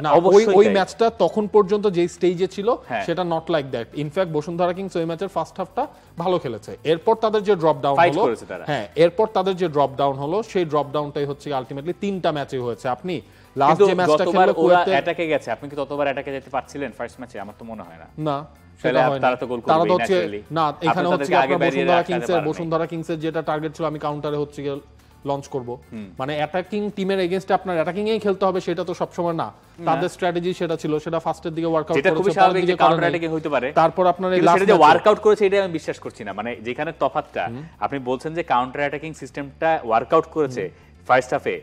না, অবশ্যই ওই তাই। ম্যাচটা তখন পর্যন্ত যে স্টেজে ছিল হ্যাঁ। সেটা not like that. In fact Bashundhara kings ওই ম্যাচের ফার্স্ট হাফটা ভালো খেলেছে, এরপর তাদের যে ড্রপ ডাউন Fight হলো, করেছে তারা। হ্যাঁ এরপর তাদের যে ড্রপ ডাউন হলো, সেই ড্রপ ডাউনটাই হচ্ছে আলটিমেটলি 3টা ম্যাচে হয়েছে। আপনি লাস্ট কিন্তু যে ম্যাচটা যতবার খেললো ওরা কুয়েতে, অ্যাটাকে গেছে আপনি কি ততবার অ্যাটাকে যেতে পারছিলেন ফার্স্ট ম্যাচে? আমার তো মনে হয় না। না তাহলে সেটা হয় না। তারা তো গোল তারা করবেই তো হচ্ছে naturally। না, এখানে আপনি হচ্ছে তাদেরকে আগে আপনার বেরিয়ে রাখতে বসুন্ধরা কিংসের যেটা টার্গেট ছিল, আমি কাউন্টারে হচ্ছে গিয়ে লঞ্চ করব, মানে অ্যাটাকিং টিমের এগেইনস্টে আপনার অ্যাটাকিং এই খেলতে হবে সেটা তো সবসময় না, তাদের স্ট্র্যাটেজি সেটা ছিল, সেটা ফার্স্টের দিকে ওয়ার্কআউট যেটা খুবই করেছে, স্বাভাবিক যে কাউন্টার অ্যাটাকিং হইতে পারে, তারপর আপনার এই কিন্তু লাস্ট সেটা যে ওয়ার্কআউট করেছে এটা আমি বিশ্বাস করছি না। মানে যেখানে তফাৎটা আপনি বলছেন যে কাউন্টার অ্যাটাকিং সিস্টেমটা ওয়ার্কআউট করেছে ফার্স্ট হাফে,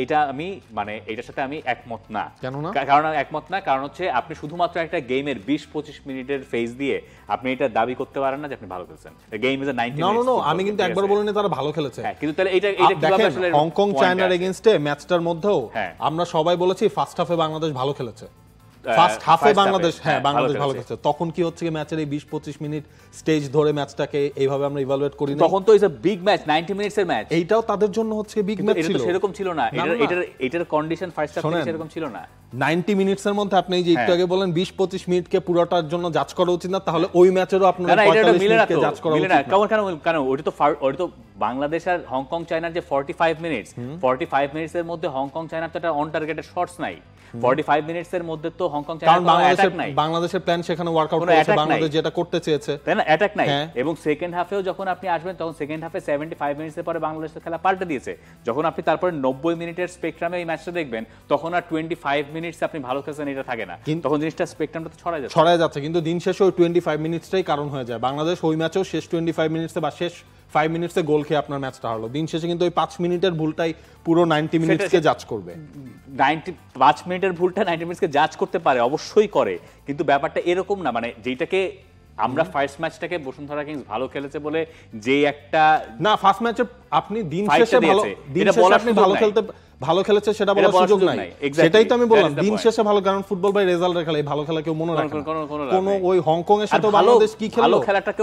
এটা আমি মানে এটার সাথে আমি একমত না। কেন না? কারণ আমি একমত না, কারণ হচ্ছে আপনি শুধুমাত্র একটা গেমের 20-25 মিনিটের ফেজ দিয়ে আপনি এটা দাবি করতে পারেন না যে আপনি ভালো খেলছেন। Game is 90 no minutes. No আমি কিন্তু একবার বলিনি তারা ভালো খেলেছে। হ্যাঁ, কিন্তু তাহলে এটা কিভাবে দেখেন আসলে হংকং চায়নার এগেইনস্টে ম্যাচটার মধ্যেও হ্যাঁ। আমরা সবাই বলেছি ফার্স্ট হাফে বাংলাদেশ ভালো খেলেছে, ফার্স্ট হাফে first বাংলাদেশ half-এ, হ্যাঁ বাংলাদেশ ভালো খেলেছে। খেলছে, তখন কি হচ্ছে কি ম্যাচের এই 20-25 মিনিট স্টেজ ধরে ম্যাচটাকে এইভাবে আমরা ইভালুয়েট করি না, তখন তো ইজ আ বিগ ম্যাচ, 90 মিনিটসের ম্যাচ, এইটাও তাদের জন্য হচ্ছে বিগ ম্যাচ এটা ছিল। তো সেরকম ছিল না, না, না। এটার কন্ডিশন ফার্স্ট হাফ শোনেন, সেরকম ছিল না। 90 মিনিটসের মধ্যে আপনি এই যে একটু হ্যাঁ। আগে বলেন 20-25 মিনিটকে পুরোটার জন্য জাজ করা উচিত না, তাহলে ওই ম্যাচেরও আপনার না না, এটা 45 মিলে না মিনিটকে তো, জাজ করা মিলে উচিত না। না। কেন ওটা তো বাংলাদেশ আর হংকং চায়নার যে 45 মিনিটস, 45 মিনিটস এর মধ্যে হংকং চায়নার তো একটা অন টার্গেটেড শটস নাই, 45 মিনিটস এর মধ্যে তো হংকং চায়নার কারণ কোনো অ্যাটাক নাই, বাংলাদেশের প্ল্যান সেখানে ওয়ার্কআউট কোনো করেছে, attack নাই। বাংলাদেশ যেটা করতে চেয়েছে, তাই না, অ্যাটাক নাই। হ্যাঁ। এবং সেকেন্ড হাফেও যখন আপনি আসবেন তখন সেকেন্ড হাফে 75 মিনিটসের পরে বাংলাদেশের খেলা পাল্টে দিয়েছে। যখন আপনি তারপরে 90 মিনিটের স্পেকট্রামে এই ম্যাচটা দেখবেন, তখন আর 25 মিনিটস আপনি ভালো খেলছেন এটা থাকে না, তখন জিনিসটা স্পেকট্রামটা তো ছড়ায় যাচ্ছে। কিন্তু দিন শেষে ওই 25 মিনিটসটাই কারণ হয়ে যায়। বাংলাদেশ ওই ম্যাচেও শেষ 25 মিনিটসে বা শেষ 5 মিনিটসে গোল খেয়ে আপনার ম্যাচটা হলো। দিন শেষে কিন্তু ওই 5 মিনিটের ভুলটাই পুরো 90 মিনিটসকে জাজ করবে। 5 মিনিটের ভুলটা 90 মিনিটসকে জাজ করতে পারে, অবশ্যই করে, কিন্তু ব্যাপারটা এরকম না। মানে যেটাকে আমরা ফার্স্ট ম্যাচটাকে বসুন্ধরা কিংস ভালো খেলেছে বলে যে একটা না, ফার্স্ট ম্যাচে আপনি দিন Fight শেষে টা ভালো, দিয়েছে, দিন এটা শেষে বলার আপনি সুযোগ ভালো নাই। খেলতে ভালো খেলেছে সেটা এটা বলার বলার সুযোগ সুযোগ নাই। নাই, exactly, সেটাই তো আমি that বললাম, is the দিন point. শেষে ভালো, কারণ ফুটবল বাই রেজাল্টের খেলা, এই ভালো খেলা কেউ মনে রাখে না। কোনো লাভ কোনো নেই। ওই হংকং এর সাথে আর ভালো বাংলাদেশ কি খেললো, ভালো খেলাটাকে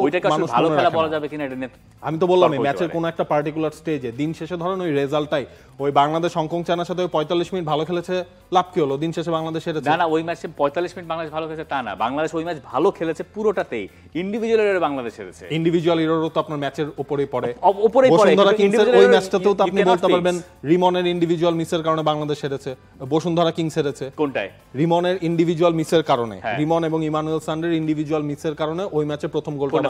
ওইটাকে মানুষ ভালো মনে খেলা রাখে বলা না। যাবে কিনা এটা নিয়ে আমি তো বললাম এই তর্ক হতে ম্যাচের পারে। কোন একটা পার্টিকুলার স্টেজে দিন শেষে ধরেন ওই রেজাল্টটাই, ওই বাংলাদেশ হংকং চায়নার সাথে ওই 45 মিনিট ভালো খেলেছে, লাভ কি হলো? দিন শেষে বাংলাদেশ হেরেছে। না না, ওই ম্যাচে 45 মিনিট বাংলাদেশ ভালো খেলেছে তা না, বাংলাদেশ ওই ম্যাচ ভালো খেলেছে পুরোটাতেই, ইন্ডিভিজুয়াল এর বাংলাদেশ হেরেছে। ইন্ডিভিজুয়াল এররও তো আপনার ম্যাচের উপরেই পড়ে। উপরেই পড়ে, বসুন্ধরা কিন্তু কিংসের individual ওই error ম্যাচটাতেও তো you আপনি cannot বলতে fix। পারবেন রিমনের ইন্ডিভিজুয়াল মিসের কারণে বাংলাদেশ হেরেছে, বসুন্ধরা কিংস হেরেছে। কোনটায়? রিমনের ইন্ডিভিজুয়াল মিসের কারণে, হ্যাঁ। রিমন এবং ইমানুয়েল সান্ডের ইন্ডিভিজুয়াল মিসের কারণে ওই ম্যাচে প্রথম গোলটা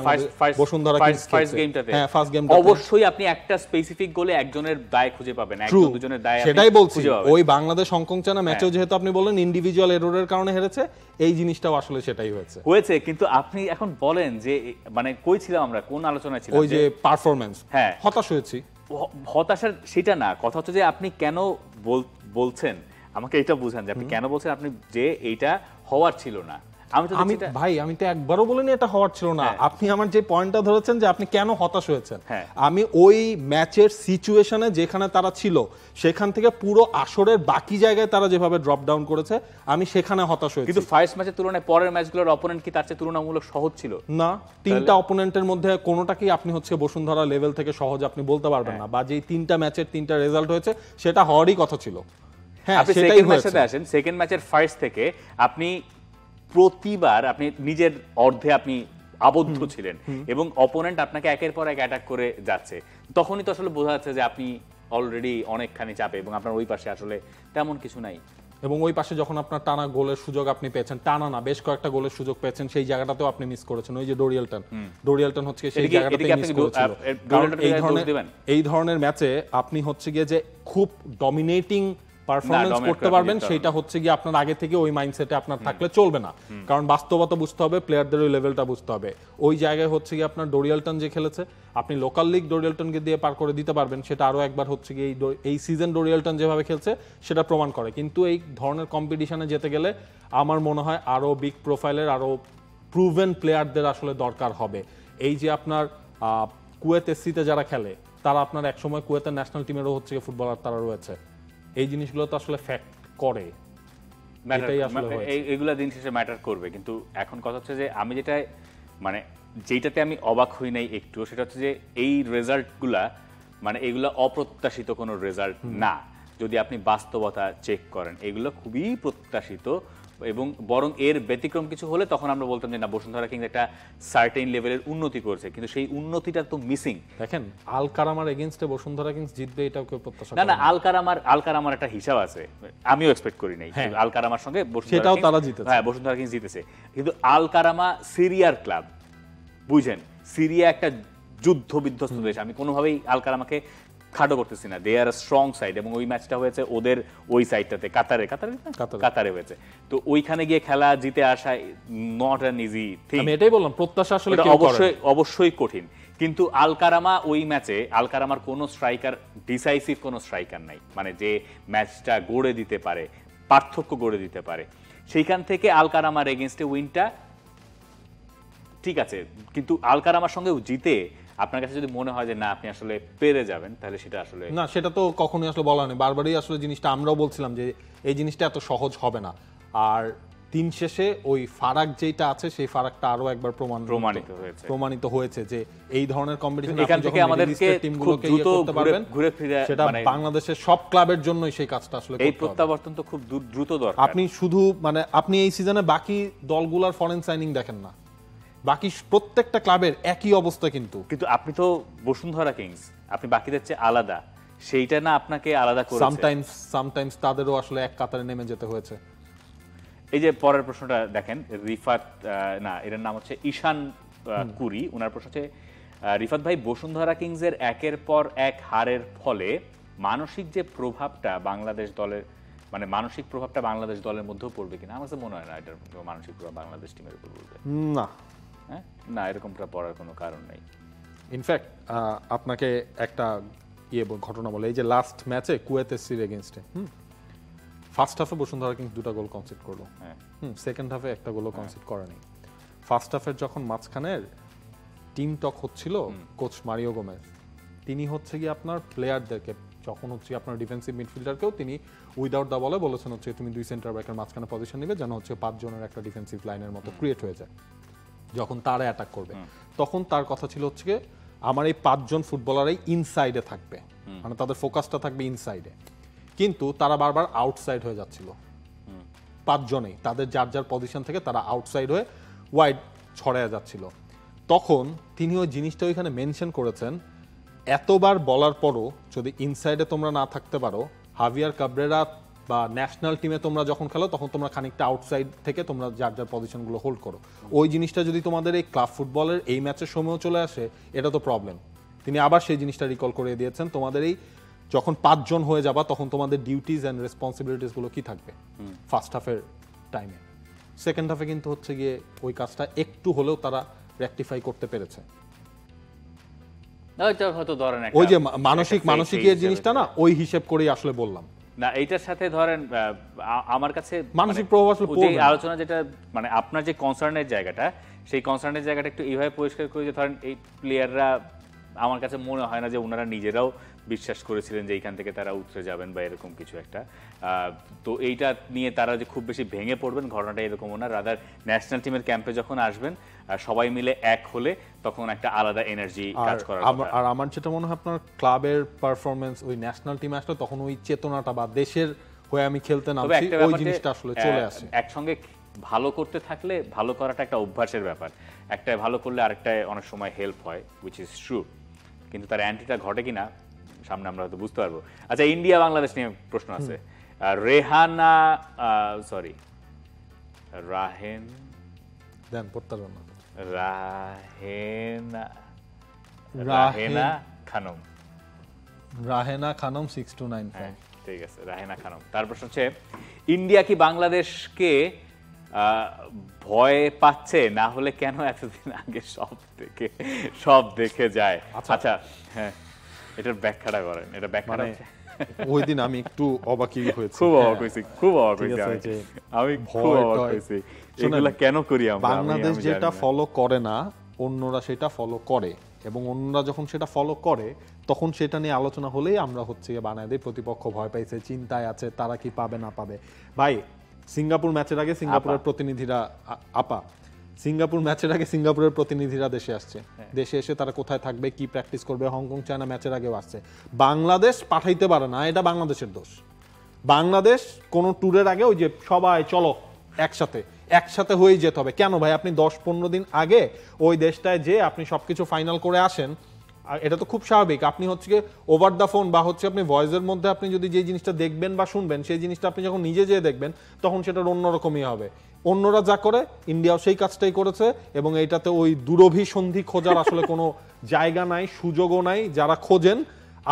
বসুন্ধরা কিংস ফার্স্ট গেমটাতে। হ্যাঁ, ফার্স্ট গেমটাতে অবশ্যই আপনি একটা স্পেসিফিক গোলে একজনের দায় খুঁজে পাবেন, ট্রু, একজন দুজনের দায় আপনি সেটাই বলছি। খুঁজে পাবেন। ওই বাংলাদেশ হংকং চায়না ম্যাচেও যেহেতু আপনি বললেন ইন্ডিভিজুয়াল এররের কারণে হেরেছে, এই জিনিসটাও আসলে সেটাই হয়েছে। কিন্তু আপনি এখন বলেন যে মানে কই ছিলাম আমরা, কোন আলোচনায় ছিলাম? ওই যে পারফরম্যান্স, হ্যাঁ, হতাশ হয়েছি। হতাশার সেটা না, কথা হচ্ছে যে আপনি কেন বলছেন, আমাকে এটা বুঝান যে আপনি কেন বলছেন আপনি যে এইটা হওয়ার ছিল না। আমি তো একবারও বলিনি এটা হওয়ার ছিল না। হ্যাঁ। আপনি আমার যে পয়েন্টটা ধরেছেন যে আপনি কেন হতাশ হয়েছেন, হ্যাঁ। আমি ওই ম্যাচের সিচুয়েশনে যেখানে তারা ছিল সেখান থেকে পুরো আসরের বাকি জায়গায় তারা যেভাবে ড্রপ ডাউন করেছে, আমি সেখানে হতাশ হয়েছি। কিন্তু ফার্স্ট ম্যাচের তুলনায় পরের ম্যাচগুলোর অপোনেন্ট কি তার চেয়ে তুলনামূলক সহজ ছিল? না, তিনটা অপোনেন্টের মধ্যে কোনোটাকেই আপনি হচ্ছে বসুন্ধরা লেভেল থেকে সহজ আপনি বলতে পারবেন না, বা যেই তিনটা ম্যাচের তিনটা রেজাল্ট হয়েছে সেটা হওয়ারই কথা ছিল। হ্যাঁ, আপনি সেটাই সেকেন্ড হয়েছে। ম্যাচে আসেন, সেকেন্ড ম্যাচের ফার্স্ট থেকে আপনি প্রতিবার আপনি নিজের অর্ধে আপনি আবদ্ধ ছিলেন এবং অপোনেন্ট আপনাকে একের পর এক অ্যাটাক করে যাচ্ছে, তখনই তো আসলে বোঝা যাচ্ছে যে আপনি অলরেডি অনেকখানি চাপে এবং আপনার ওই পাশে আসলে তেমন কিছু নাই। এবং ওই পাশে যখন আপনার টানা গোলের সুযোগ আপনি পেয়েছেন, টানা না বেশ কয়েকটা গোলের সুযোগ পেয়েছেন, সেই জায়গাটাতেও আপনি মিস করেছেন। ওই যে ডোরিয়ালটন হচ্ছে সেই জায়গাটাতেই মিস করেছিল। এই ধরনের ম্যাচে আপনি হচ্ছে গিয়ে যে খুব ডমিনেটিং পারফরম্যান্স করতে পারবেন, সেটা হচ্ছে গিয়ে আপনার আগে থেকে ওই মাইন্ডসেটে আপনার থাকলে চলবে না, কারণ বাস্তবতা বুঝতে হবে, প্লেয়ারদের ওই লেভেলটা বুঝতে হবে। ওই জায়গায় হচ্ছে গিয়ে আপনার ডোরিয়ালটন যে খেলেছে, আপনি লোকাল লিগ ডোরিয়ালটনকে দিয়ে পার করে দিতে পারবেন, সেটা আরো একবার হচ্ছে গিয়ে এই সিজন ডোরিয়ালটন যেভাবে খেলছে সেটা প্রমাণ করে। কিন্তু এই ধরনের কম্পিটিশনে যেতে গেলে আমার মনে হয় আরো বিগ প্রোফাইলের, আরো প্রুভেন প্লেয়ারদের আসলে দরকার হবে। এই যে আপনার কুয়েত এসসিতে যারা খেলে, তারা আপনার একসময় কুয়েতের ন্যাশনাল টিমেরও হচ্ছে ফুটবলার তারা রয়েছে, এই জিনিসগুলো তো আসলে ফ্যাক্ট করে, এইগুলা দিন শেষে ম্যাটার করবে। কিন্তু এখন কথা হচ্ছে যে আমি যেটাতে আমি অবাক হই নাই একটু, সেটা হচ্ছে যে এই রেজাল্টগুলা মানে এগুলা অপ্রত্যাশিত কোনো রেজাল্ট না। যদি আপনি বাস্তবতা চেক করেন, এগুলো খুবই প্রত্যাশিত, এবং বরং এর ব্যতিক্রম কিছু হলে তখন আমরা বলতাম যে না, বসুন্ধরা কিংস একটা সার্টেন লেভেলের উন্নতি করছে, কিন্তু সেই উন্নতিটা তো মিসিং। দেখেন, আল কারামার এগেইনস্টে বসুন্ধরা কিংস জিতবে এটাও কেউ প্রত্যাশা না। আল কারামার একটা হিসাব আছে, আমিও এক্সপেক্ট করি নাই আল কারামার সঙ্গে সেটাও তারা জিতেছে। হ্যাঁ, বসুন্ধরা কিংস জিতেছে, কিন্তু আল কারামা সিরিয়ার ক্লাব, বুঝেন, সিরিয়া একটা যুদ্ধ বিধ্বস্ত দেশ, আমি কোনোভাবেই আল কারামাকে খাটো করতেছি না, দে আর স্ট্রং সাইড, এবং ওই ম্যাচটা হয়েছে ওদের ওই সাইডটাতে, কাতারে হয়েছে, তো ওইখানে গিয়ে খেলা জিতে আসা নট অ্যান ইজি থিং। আমি এটাই বললাম, প্রত্যাশা আসলে অবশ্যই কঠিন। কিন্তু আল কারামা ওই ম্যাচে, আল কারামার কোনো স্ট্রাইকার, ডিসাইসিভ কোনো স্ট্রাইকার নাই, মানে যে ম্যাচটা গড়ে দিতে পারে, পার্থক্য গড়ে দিতে পারে, সেইখান থেকে আল কারামার এগেইনস্টে উইনটা ঠিক আছে, কিন্তু আল কারামার সঙ্গে জিতে আপনার কাছে যদি মনে হয় যে না আপনি আসলে পেরে যাবেন, তাহলে সেটা আসলে না, সেটা তো কখনোই আসলে বলা নেই। বারবারই আসলে জিনিসটা আমরাও বলছিলাম যে এই জিনিসটা এত সহজ হবে না। আর দিন শেষে ওই ফারাক যেটা আছে সেই ফারাকটা আরো একবার প্রমাণিত হয়েছে যে এই ধরনের কম্পিটিশন এখান থেকে আমাদেরকে খুব দ্রুত ঘুরে ফিরে সেটা বাংলাদেশের সব ক্লাবের জন্যই সেই কাজটা আসলে এই প্রত্যাবর্তন তো খুব দ্রুত দরকার। আপনি শুধু আপনি এই সিজনে বাকি দলগুলোর ফরেন সাইনিং দেখেন না, বাকি প্রত্যেকটা ক্লাবের একই অবস্থা। কিন্তু আপনি তো বসুন্ধরা কিংস, আপনি বাকিদের চেয়ে আলাদা, সেইটা না আপনাকে আলাদা করেছে। সামটাইমস তাদেরও আসলে এক কাতারে নেমে যেতে হয়েছে। এই যে পরের প্রশ্নটা দেখেন, রিফাত না এর নাম হচ্ছে ঈশান কুরি, ওনার প্রশ্ন হচ্ছে রিফাত ভাই, বসুন্ধরা কিংসের একের পর এক হারের ফলে মানসিক যে প্রভাবটা বাংলাদেশ দলের মানসিক প্রভাবটা বাংলাদেশ দলের মধ্যেও পড়বে কিনা? আমার তো মনে হয় না এটার মানসিক প্রভাব বাংলাদেশ টিমের উপর পড়বে। না, হ্যাঁ, না, এরকমটা পড়ার কোনো কারণ নেই। ইনফ্যাক্ট আপনাকে একটা ঘটনা বলে, এই যে লাস্ট ম্যাচে কুয়েত এসসির এগেইনস্টে ফার্স্ট হাফে বসুন্ধরা কিংস 2টা গোল কনসিড করলো, সেকেন্ড হাফে একটা গোলও কনসিড করেনি। ফার্স্ট হাফের যখন মাঝখানের টিম টক হচ্ছিল, কোচ মারিও গোমেজ তিনি হচ্ছে কি আপনার প্লেয়ারদেরকে, যখন হচ্ছে আপনার ডিফেন্সিভ মিডফিল্ডারকেও তিনি উইদাউট দা বলে বলেছেন হচ্ছে তুমি 2 সেন্টার ব্যাকের মাঝখানে পজিশন নেবে, যেন হচ্ছে 5 জনের একটা ডিফেন্সিভ লাইনের মতো ক্রিয়েট হয়ে যায় যখন তারা অ্যাটাক করবে। তখন তার কথা ছিল হচ্ছে কি আমার এই 5 জন ফুটবলারই ইনসাইডে থাকবে, মানে তাদের ফোকাসটা থাকবে ইনসাইডে, কিন্তু তারা বারবার আউটসাইড হয়ে যাচ্ছিল। 5 জনেই তাদের যার যার পজিশন থেকে তারা আউটসাইড হয়ে ওয়াইড ছড়ায় যাচ্ছিল। তখন তিনি ওই জিনিসটা ওইখানে মেনশন করেছেন, এতবার বলার পরও যদি ইনসাইডে তোমরা না থাকতে পারো, হাভিয়ার কাবরেরা বা ন্যাশনাল টিমে তোমরা যখন খেলো তখন তোমরা খানিকটা আউটসাইড থেকে তোমরা যার যার পজিশনগুলো হোল্ড করো। ওই জিনিসটা যদি তোমাদের এই ক্লাব ফুটবলের এই ম্যাচের সময়ও চলে আসে, এটা তো প্রবলেম। তিনি আবার সেই জিনিসটা রিকল করে দিয়েছেন, তোমাদের এই যখন 5 জন হয়ে যাবা তখন তোমাদের ডিউটিজ অ্যান্ড রেসপন্সিবিলিটিস গুলো কি থাকবে ফার্স্ট হাফের টাইমে। সেকেন্ড হাফে কিন্তু হচ্ছে গিয়ে ওই কাজটা একটু হলেও তারা রেকটিফাই করতে পেরেছে। ওই যে মানসিক এর জিনিসটা না, ওই হিসেব করেই আসলে বললাম না। এইটার সাথে ধরেন আমার কাছে মানসিক প্রভাব আসলে আলোচনা যেটা আপনার যে কনসার্নের জায়গাটা, সেই কনসার্নের জায়গাটা একটু এইভাবে পরিষ্কার করে যে ধরেন এই প্লেয়াররা আমার কাছে মনে হয় না যে ওনারা নিজেরাও বিশ্বাস করেছিলেন যে এইখান থেকে তারা উতরে যাবেন বা এরকম কিছু একটা। তো এইটা নিয়ে তারা যে খুব বেশি ভেঙে পড়বেন ঘটনাটা এরকমও না। রাদার ন্যাশনাল টিমের ক্যাম্পে যখন আসবেন সবাই মিলে এক হলে তখন একটা আলাদা এনার্জি কাজ করার। আর আমার যেটা মনে হয় আপনার ক্লাবের পারফরমেন্স ওই ন্যাশনাল টিমে আসলে তখন ওই চেতনাটা বা দেশের হয়ে আমি খেলতে নামছি ওই জিনিসটা আসলে চলে আসে। একসঙ্গে ভালো করতে থাকলে ভালো করাটা একটা অভ্যাসের ব্যাপার, একটা ভালো করলে আরেকটা অনেক সময় হেল্প হয়, হুইচ ইজ ট্রু। কিন্তু তার অ্যান্টিটা ঘটে কিনা সামনে আমরা হয়তো বুঝতে পারবো। আচ্ছা, ইন্ডিয়া বাংলাদেশ নিয়ে প্রশ্ন আছে। রাহেনা খানম 6295, ঠিক আছে, রাহেনা খানম। তার প্রশ্ন হচ্ছে ইন্ডিয়া কি বাংলাদেশকে ভয় পাচ্ছে, না হলে কেন এতদিন আগে সব দেখে যায়? আচ্ছা, হ্যাঁ, এটার ব্যাখ্যাটা করেন। এটা ব্যাখ্যাটা ওই দিন আমি একটু অবাকই হয়েছি, খুব অবাক হয়েছি আমি খুব অবাক হয়েছি। এগুলা কেন করি আমরা? বাংলাদেশ যেটা ফলো করে না অন্যরা সেটা ফলো করে, এবং অন্যরা যখন সেটা ফলো করে তখন সেটা নিয়ে আলোচনা হলেই আমরা হচ্ছে বানায় দেই প্রতিপক্ষ ভয় পাইছে, চিন্তায় আছে, তারা কি পাবে না পাবে। ভাই, সিঙ্গাপুর ম্যাচের আগে সিঙ্গাপুরের প্রতিনিধিরা দেশে আসছে, দেশে এসে তারা কোথায় থাকবে, কি প্র্যাকটিস করবে, হংকং চায়না ম্যাচের আগেও আসছে। বাংলাদেশ পাঠাইতে পারে না, এটা বাংলাদেশের দোষ। বাংলাদেশ কোন ট্যুরের আগে ওই যে সবাই চলো একসাথে হয়েই যেতে হবে। কেন ভাই, আপনি 10-15 দিন আগে ওই দেশটায় যে আপনি সবকিছু ফাইনাল করে আসেন, আর এটা তো খুব স্বাভাবিক। আপনি হচ্ছে ওভার দ্য ফোন বা হচ্ছে আপনি ভয়েসের মধ্যে আপনি যদি যে জিনিসটা দেখবেন বা শুনবেন, সেই জিনিসটা আপনি যখন নিজে যেয়ে দেখবেন তখন সেটার অন্যরকমই হবে। অন্যরা যা করে ইন্ডিয়াও সেই কাজটাই করেছে, এবং এইটাতে ওই দুরভিসন্ধি খোঁজার আসলে কোনো জায়গা নাই, সুযোগও নাই। যারা খোঁজেন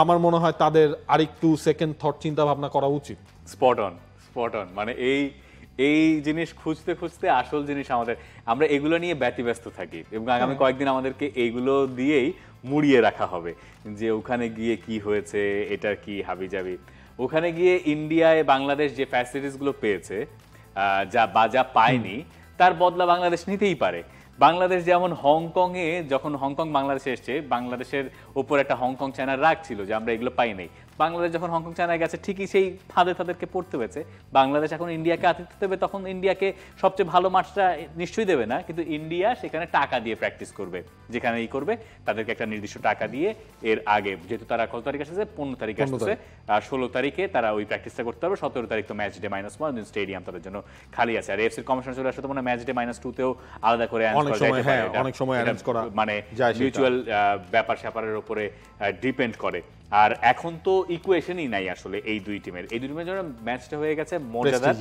আমার মনে হয় তাদের আরেকটু সেকেন্ড থট চিন্তা ভাবনা করা উচিত। Spot on. মানে এই জিনিস খুঁজতে খুঁজতে আসল জিনিস আমরা এগুলো নিয়ে ব্যতিব্যস্ত থাকি, এবং আগামী কয়েকদিন আমাদেরকে এইগুলো দিয়েই মুড়িয়ে রাখা হবে যে ওখানে গিয়ে কি হয়েছে, এটার কি হাবিজাবি। ওখানে গিয়ে ইন্ডিয়ায় বাংলাদেশ যে ফ্যাসিলিটিসগুলো পেয়েছে যা পায়নি, তার বদলা বাংলাদেশ নিতেই পারে। বাংলাদেশ যেমন যখন হংকং বাংলাদেশে এসছে, বাংলাদেশের ওপর একটা হংকং চায়নার রাগ ছিল যে আমরা এগুলো পাই নাই। বাংলাদেশ যখন হংকং চায়নায় গেছে ঠিকই সেই ফাঁদে তাদেরকে পড়তে হয়েছে। বাংলাদেশ এখন ইন্ডিয়াকে আতিথ্য দেবে, তখন ইন্ডিয়াকে সবচেয়ে ভালো মাঠটা নিশ্চয়ই দেবে না, কিন্তু ইন্ডিয়া সেখানে টাকা দিয়ে প্র্যাকটিস করবে, যেখানে করবে তাদেরকে একটা নির্দিষ্ট টাকা দিয়ে এর আগে, যেহেতু তারা কত তারিখ আসছে, 15 তারিখ আসছে, 16 তারিখে তারা ওই প্র্যাকটিসটা করতে হবে, 17 তারিখ তো ম্যাচ ডে -1, স্টেডিয়াম তাদের জন্য খালি আছে। আর এফসির কমিশন চলে আসলে তো মানে ম্যাচ ডে -2তেও আলাদা করে অনেক সময় অ্যারেঞ্জ করা মানে মিউচুয়াল ব্যাপার স্যাপারের উপরে ডিপেন্ড করে। আর এখন তো ইকুয়েশনই নাই আসলে এই দুই টিমের জন্য ম্যাচটা হয়ে গেছে মজাদার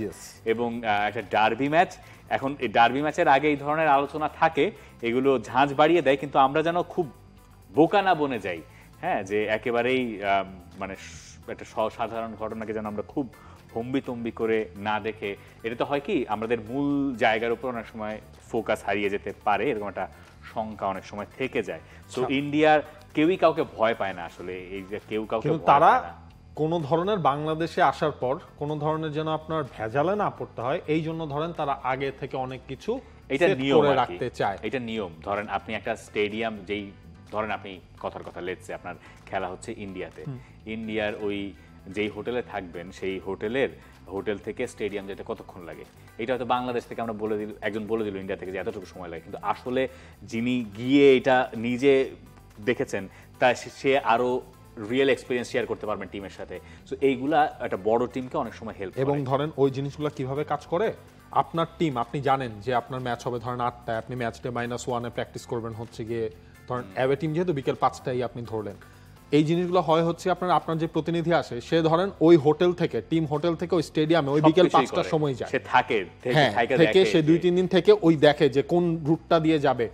এবং একটা ডার্বি ম্যাচ। এখন এই ডার্বি ম্যাচের আগে এই ধরনের আলোচনা থাকে, এগুলো ঝাঁঝ বাড়িয়ে দেয়, কিন্তু আমরা যেন খুব বোকা না বনে যাই, হ্যাঁ, যে একেবারেই মানে একটা সাধারণ ঘটনাকে যেন আমরা খুব হম্বিতম্বি করে না দেখে, এটা তো হয় কি আমাদের মূল জায়গার উপর অনেক সময় ফোকাস হারিয়ে যেতে পারে, এরকম একটা শঙ্কা অনেক সময় থেকে যায়। সো ইন্ডিয়ার কেউই কাউকে ভয় পায় না আসলে, এই যে কেউ কাউকে তারা কোন ধরনের বাংলাদেশে আসার পর কোন ধরনের যেন আপনার ভেজালে না পড়তে হয়, এই জন্য ধরেন তারা আগে থেকে অনেক কিছু এটা নিয়ম রাখতে চায়। এটা নিয়ম। ধরেন আপনি একটা স্টেডিয়াম, যেই ধরেন আপনি কথার কথা লেটসে আপনার খেলা হচ্ছে ইন্ডিয়াতে, ইন্ডিয়ার ওই যেই হোটেলে থাকবেন সেই হোটেল থেকে স্টেডিয়াম যেতে কতক্ষণ লাগে, এটা হয়তো বাংলাদেশ থেকে আমরা একজন বলে দিল ইন্ডিয়া থেকে যে এতটুকু সময় লাগে, কিন্তু আসলে যিনি গিয়ে এটা নিজে দেখেছেন তা সে আরো রিয়েল এক্সপেরিয়েন্স শেয়ার করতে পারবেন টিমের সাথে। সো এইগুলা একটা বড় টিমকে অনেক সময় হেল্প করে। এবং ধরেন ওই জিনিসগুলো কিভাবে কাজ করে, আপনার টিম, আপনি জানেন যে আপনার ম্যাচ হবে ধরেন 8টায়, আপনি ম্যাচ ডে -1-এ প্র্যাকটিস করবেন হচ্ছে গিয়ে ধরেন অ্যাওয়ে টিম যেহেতু বিকেল 5টায় আপনি ধরলেন, এই জিনিসগুলো হয় হচ্ছে আপনার যে প্রতিনিধি আসে সে ধরেন ওই হোটেল থেকে, টিম হোটেল থেকে ওই স্টেডিয়ামে ওই বিকেল 5টার সময় যায়, সে থাকে সে 2-3 দিন থেকে ওই দেখে যে কোন রুটটা দিয়ে যাবে।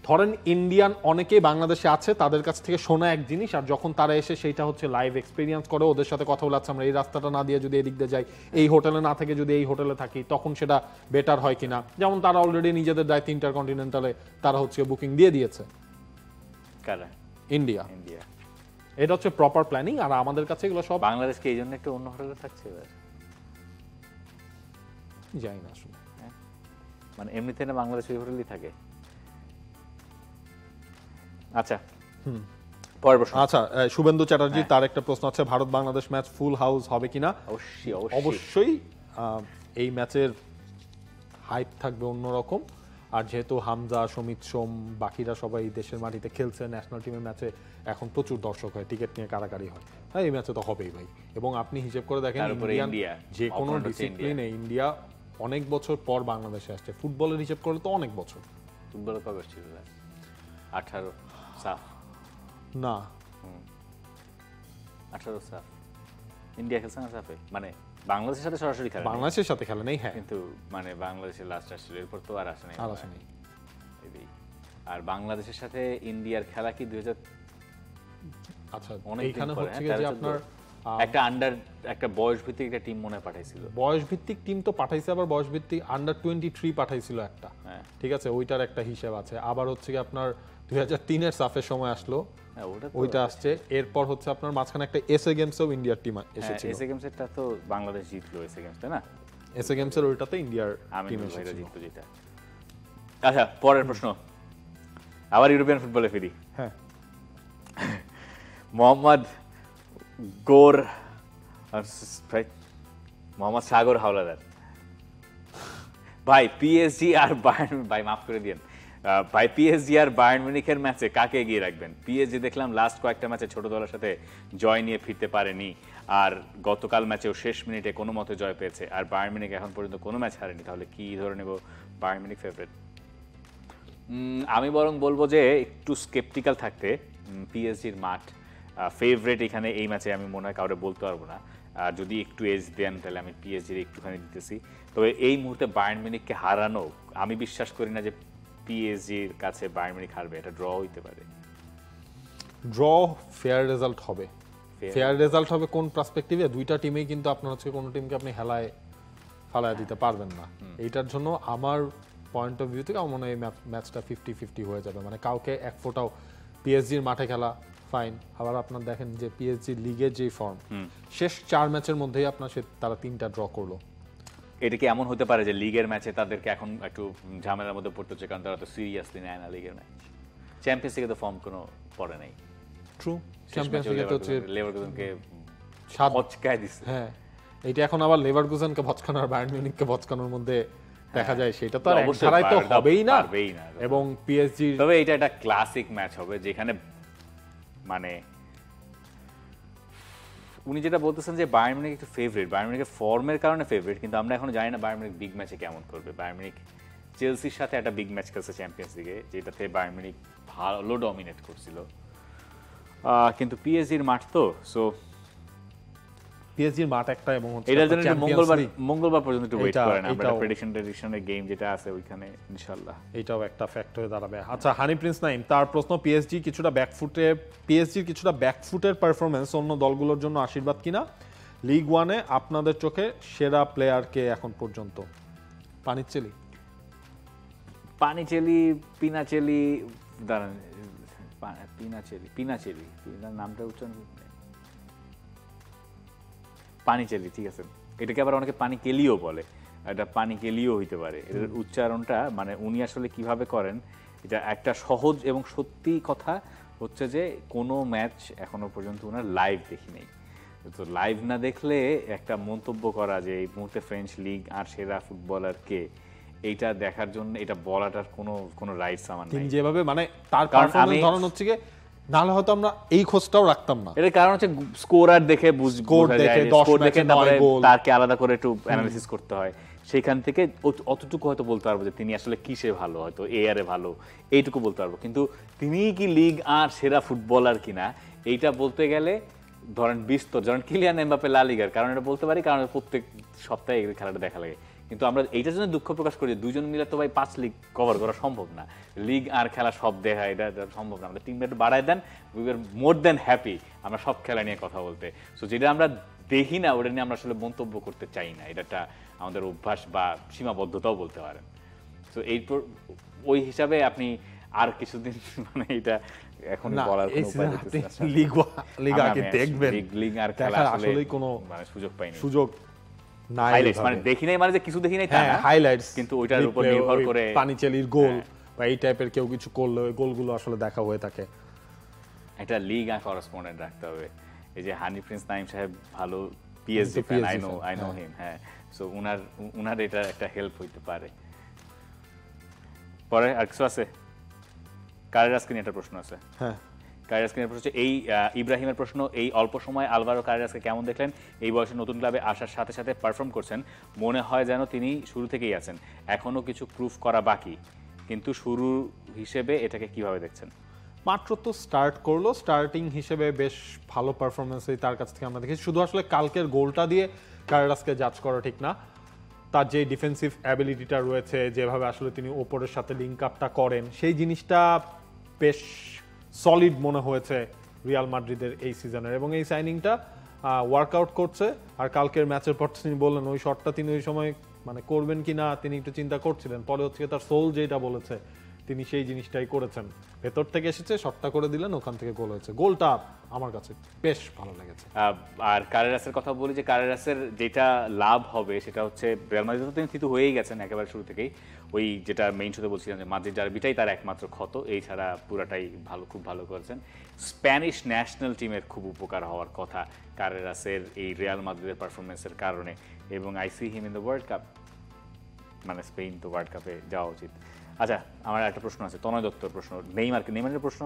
ধরেন ইন্ডিয়ান অনেকেই বাংলাদেশে আছে, তাদের কাছ থেকে শোনা এক জিনিস, আর যখন তারা এসে সেইটা হচ্ছে লাইভ এক্সপিরিয়েন্স করে, ওদের সাথে কথা বলাচ্ছে আমরা এই রাস্তাটা না দিয়ে যদি এদিক দিয়ে যাই, এই হোটেলে না থেকে যদি এই হোটেলে থাকি, তখন সেটা বেটার হয় কিনা। যেমন তারা অলরেডি নিজেদের দায়িত্ব ইন্টারকন্টিনেন্টালে তারা হচ্ছে বুকিং দিয়ে দিয়েছে। ইন্ডিয়া এটা হচ্ছে প্রপার প্ল্যানিং, আর আমাদের কাছে এগুলো সব। বাংলাদেশকে এই জন্য একটু অন্য হোটেলে থাকছে এবার, যাই না আসলে, মানে এমনিতে না বাংলাদেশ ওই হোটেলেই থাকে। আচ্ছা, পরের প্রশ্ন। আচ্ছা, শুভেন্দু চ্যাটার্জি, তার একটা প্রশ্ন আছে, Bharat Bangladesh match full house হবে কিনা? অবশ্যই এই ম্যাচের হাইপ থাকবে অন্যরকম। আর যেহেতু হামজা, সমিত সোম, বাকিরা সবাই দেশের মাটিতে খেলছে, ন্যাশনাল টিমের ম্যাচে এখন প্রচুর দর্শক হয়, টিকিট নিয়ে কারাকারি হয়, হ্যাঁ এই ম্যাচে তো হবেই ভাই। এবং আপনি হিসেব করে দেখেন ইন্ডিয়া যে কোনো ডিসিপ্লিনে ইন্ডিয়া অনেক বছর পর বাংলাদেশে আসছে, ফুটবলের হিসেব করলে তো অনেক বছর। ফুটবলে কবে ছিল? 18 সাফ না, 18 সাফ ইন্ডিয়া খেলছে না সাফে, মানে বাংলাদেশের সাথে সরাসরি খেলে, বাংলাদেশের সাথে খেলে নেই, হ্যাঁ, কিন্তু মানে বাংলাদেশের লাস্ট আসছিল, এরপর তো আর আসে নাই। আর বাংলাদেশের সাথে ইন্ডিয়ার খেলা কি 2000? আচ্ছা, এইখানে হচ্ছে যে আপনার একটা বয়স ভিত্তিক একটা টিম মনে পাঠাইছিল, বয়স ভিত্তিক টিম তো পাঠাইছে, আবার বয়স ভিত্তিক আন্ডার-23 পাঠাইছিল একটা, ঠিক আছে, ওইটার একটা হিসাব আছে। আবার হচ্ছে কি আপনার 2003-এর সাফের সময় আসলো, ওইটা আসছে। এরপর হচ্ছে আপনার মাঝখানে একটা এসএ গেমসেও ইন্ডিয়ার টিম এসেছিল। এসএ গেমসটা তো বাংলাদেশ জিতলো, এসএ গেমসটা না, এসএ গেমসের ওইটাতে ইন্ডিয়ার টিম এসেছিল। আচ্ছা, পরের প্রশ্ন, আবার ইউরোপিয়ান ফুটবলে ফিরি। হ্যাঁ, মোহাম্মদ সাগর হাওলাদার ভাই, পিএসজি আর বায়ার্ন, ভাই মাফ করে দিয়েন ভাই, পিএসজি আর বায়ার্ন মিউনিখের ম্যাচে কাকে এগিয়ে রাখবেন? পিএসজি দেখলাম লাস্ট কয়েকটা ম্যাচে ছোট দলের সাথে জয় নিয়ে ফিরতে পারেনি, আর গতকাল ম্যাচেও শেষ মিনিটে কোনো মতে জয় পেয়েছে, আর বায়ার্ন মিউনিখ এখন পর্যন্ত কোনো ম্যাচ হারেনি। তাহলে কি ধরে নেব বায়ার্ন মিউনিখ ফেভারিট? আমি বরং বলবো যে একটু স্কেপটিক্যাল থাকতে, পিএসজির মাঠ ফেভারিট এখানে এই ম্যাচে আমি মনে হয় কাউরে বলতে পারবো না। যদি একটু এজ দেন তাহলে আমি পিএসজির একটুখানি দিতেছি। তবে এই মুহূর্তে বায়ার্ন মিউনিখকে হারানো, আমি বিশ্বাস করি না যে পিএসজির কাছে বায়ার্ন মিউনিখ হারবে, এটা ড্র হইতে পারে। ড্র ফেয়ার রেজাল্ট হবে, ফেয়ার রেজাল্ট হবে কোন পার্সপেক্টিভে? দুইটা টিমেই কিন্তু আপনার হচ্ছে কোনো টিমকে আপনি ফালায় দিতে পারবেন না। এইটার জন্য আমার পয়েন্ট অফ ভিউ থেকে আমার মনে হয় এই ম্যাচটা 50-50 হয়ে যাবে, মানে কাউকে এক ফোঁটাও। পিএসজির মাঠে খেলা ফাইন, আবার আপনার দেখেন যে পিএসজি লিগের যে ফর্ম, শেষ 4 ম্যাচের মধ্যেই আপনার তারা 3টা ড্র করলো। এটা কি এমন হতে পারে যে লিগের ম্যাচে তাদেরকে এখন একটু ঝামেলার মধ্যে পড়তে হচ্ছে, কারণ তারা তো সিরিয়াসলি নেয় না লিগের ম্যাচ? চ্যাম্পিয়ন্স লিগে তো ফর্ম কোনো পড়ে নাই। ট্রু, চ্যাম্পিয়ন্স লিগে তো হচ্ছে লেভারকুসেনকে হচকায় দিছে। হ্যাঁ, এটা এখন আবার লেভারকুসেনকে ভচকানো আর বায়ার্ন মিউনিখকে ভচকানোর মধ্যে দেখা যায়, সেটা তো আর এক ধারায় তো হবেই না। এবং পিএসজি, তবে এটা একটা ক্লাসিক ম্যাচ হবে যেখানে মানে উনি যেটা বলতেছেন যে বায়ার্ন মিউনিখ একটু ফেভারিট, বায়ার্ন মিউনিখের ফর্মের কারণে ফেভারিট, কিন্তু আমরা এখনো জানি না বায়ার্ন মিউনিখ বিগ ম্যাচে কেমন করবে। বায়ার্ন মিউনিখ চেলসির সাথে একটা বিগ ম্যাচ খেলছে চ্যাম্পিয়ন্স লিগে, যেটাতে বায়ার্ন মিউনিখ ভালো ডমিনেট করছিল, কিন্তু পিএসজির মাঠ তো, সো পিএসজির মাঠ একটা, এবং এটার জন্য মঙ্গলবার পর্যন্ত একটু ওয়েট করেন, আমরা প্রেডিকশনের গেম যেটা আছে ওইখানে ইনশাআল্লাহ এটাও একটা ফ্যাক্টর হয়ে দাঁড়াবে। আচ্ছা, হানি প্রিন্স নাইম তার প্রশ্ন, পিএসজির কিছুটা ব্যাকফুটের পারফরমেন্স অন্য দলগুলোর জন্য আশীর্বাদ কিনা? লিগ ওয়ানে আপনাদের চোখে সেরা প্লেয়ার কে এখন পর্যন্ত? পানিচেলি, পিনাচেলি, দাঁড়ান, পিনাচেলি নামটা উচ্চারণ, পানিচেলি, ঠিক আছে। এটাকে আবার অনেকে পানি কেলিও বলে, এটা পানি কেলিও হইতে পারে, এটার উচ্চারণটা মানে উনি আসলে কিভাবে করেন, এটা একটা সহজ এবং সত্যি কথা হচ্ছে যে কোনো ম্যাচ এখনো পর্যন্ত ওনার লাইভ দেখি নেই, তো লাইভ না দেখলে একটা মন্তব্য করা যে এই মুহূর্তে ফ্রেঞ্চ লিগ আর সেরা ফুটবলার কে, এইটা দেখার জন্য এটা বলাটার কোনো রাইটস আমার নেই। যেভাবে মানে তার পারফরম্যান্স ধরন হচ্ছে কি, নাহলে হয়তো আমরা এই খোঁজটাও রাখতাম না। এর কারণ হচ্ছে স্কোরার দেখে স্কোর দেখে তাকে আলাদা করে একটু অ্যানালিসিস করতে হয়, সেখান থেকে অতটুকু হয়তো বলতে পারবো যে তিনি আসলে কিসে ভালো, হয়তো এআরে ভালো, এইটুকু বলতে পারবো, কিন্তু তিনি কি লিগ আর সেরা ফুটবলার কিনা এইটা বলতে গেলে ধরেন বিস্তর, ধরেন কিলিয়ান এমবাপ্পে লা লিগার, কারণ এটা বলতে পারি কারণ প্রত্যেক সপ্তাহে এই খেলাটা দেখা লাগে, কিন্তু আমরা এইটার জন্য দুঃখ প্রকাশ করি যে দুজন মিলে তো ভাই 5 লিগ কভার করা সম্ভব না, লিগ আর খেলা সব দেখা এটা সম্ভব না, আমাদের টিম রেট বাড়ায় দেন, we are more then happy আমরা সব খেলা নিয়ে কথা বলতে, সো যেটা আমরা দেখি না ওটা নিয়ে আমরা আসলে মন্তব্য করতে চাই না, এটা আমাদের অভ্যাস বা সীমাবদ্ধতাও বলতে পারেন। সো এরপর ওই হিসাবে আপনি আর কিছুদিন মানে এটা এখন বলার কোনো উপায় দেখতেছি না, লিগ আগে দেখবেন, লিগ আর খেলা আসলে কোনো মানে সুযোগ নাই, হাইলাইটস মানে দেখি নাই মানে যে কিছু দেখি নাই তা না, হাইলাইটস, কিন্তু ওইটার উপর নির্ভর করে পানিচেলির গোল বা এই টাইপের কেউ কিছু করলে ওই গোলগুলো আসলে দেখা হয়ে থাকে। একটা লিগ আর করেসপন্ডেন্ট রাখতে হবে, এই যে হানি প্রিন্স নাইম সাহেব ভালো PSG fan, I know him, হ্যাঁ, সো উনার এটা একটা হেল্প হইতে পারে। পরে আর কিছু আছে? কারেরাসকে নিয়ে একটা প্রশ্ন আছে। হ্যাঁ, কারেরাসকে নিয়ে প্রশ্ন হচ্ছে এই ইব্রাহিমের প্রশ্ন, এই অল্প সময় আলভারো কারেরাসকে কেমন দেখলেন? এই বয়সে নতুন ক্লাবে আসার সাথে সাথে পারফর্ম করছেন, মনে হয় যেন তিনি শুরু থেকেই আছেন, এখনো কিছু প্রুফ করা বাকি, কিন্তু শুরু হিসেবে এটাকে কিভাবে দেখছেন? মাত্র তো স্টার্ট করলো, স্টার্টিং হিসেবে বেশ ভালো পারফরমেন্সই তার কাছ থেকে আমরা দেখেছি, শুধু আসলে কালকের গোলটা দিয়ে কারেরাসকে জাজ করা ঠিক না, তার যে ডিফেন্সিভ অ্যাবিলিটিটা রয়েছে, যেভাবে আসলে তিনি ওপরের সাথে লিঙ্ক আপটা করেন, সেই জিনিসটা বেশ সলিড মনে হয়েছে রিয়াল মাদ্রিদের এই সিজনের, এবং এই সাইনিংটা ওয়ার্কআউট করছে। আর কালকের ম্যাচের পর তিনি বললেন ওই শটটা তিনি ওই সময় মানে করবেন কি না তিনি একটু চিন্তা করছিলেন, পরে হচ্ছে তার সোল যেটা বলেছে তিনি সেই জিনিসটাই করেছেন, ভেতর থেকে এসেছে, শটটা করে দিলেন, ওখান থেকে গোল হয়েছে। গোলটা আমার কাছে বেশ ভালো লেগেছে। আর কারেরাসের কথা বলি যে কারেরাসের যেটা লাভ হবে সেটা হচ্ছে রিয়াল মাদ্রিদ তিনি থিতু হয়েই গেছেন একেবারে শুরু থেকেই, ওই যেটা মেইন শোতে বলছিলাম যে মাদ্রিদ ডার্বিটাই তার একমাত্র ক্ষত, এই ছাড়া পুরাটাই খুব ভালো করেছেন। স্প্যানিশ ন্যাশনাল টিমের খুব উপকার হওয়ার কথা কারেরাসের এই রিয়াল মাদ্রিদের পারফরমেন্সের কারণে, এবং I see him in the world cup, মানে স্পেন তো ওয়ার্ল্ড কাপে যাওয়া উচিত। আচ্ছা, আমার একটা প্রশ্ন আছে, তনয় দত্তর প্রশ্ন, নেইমারের প্রশ্ন।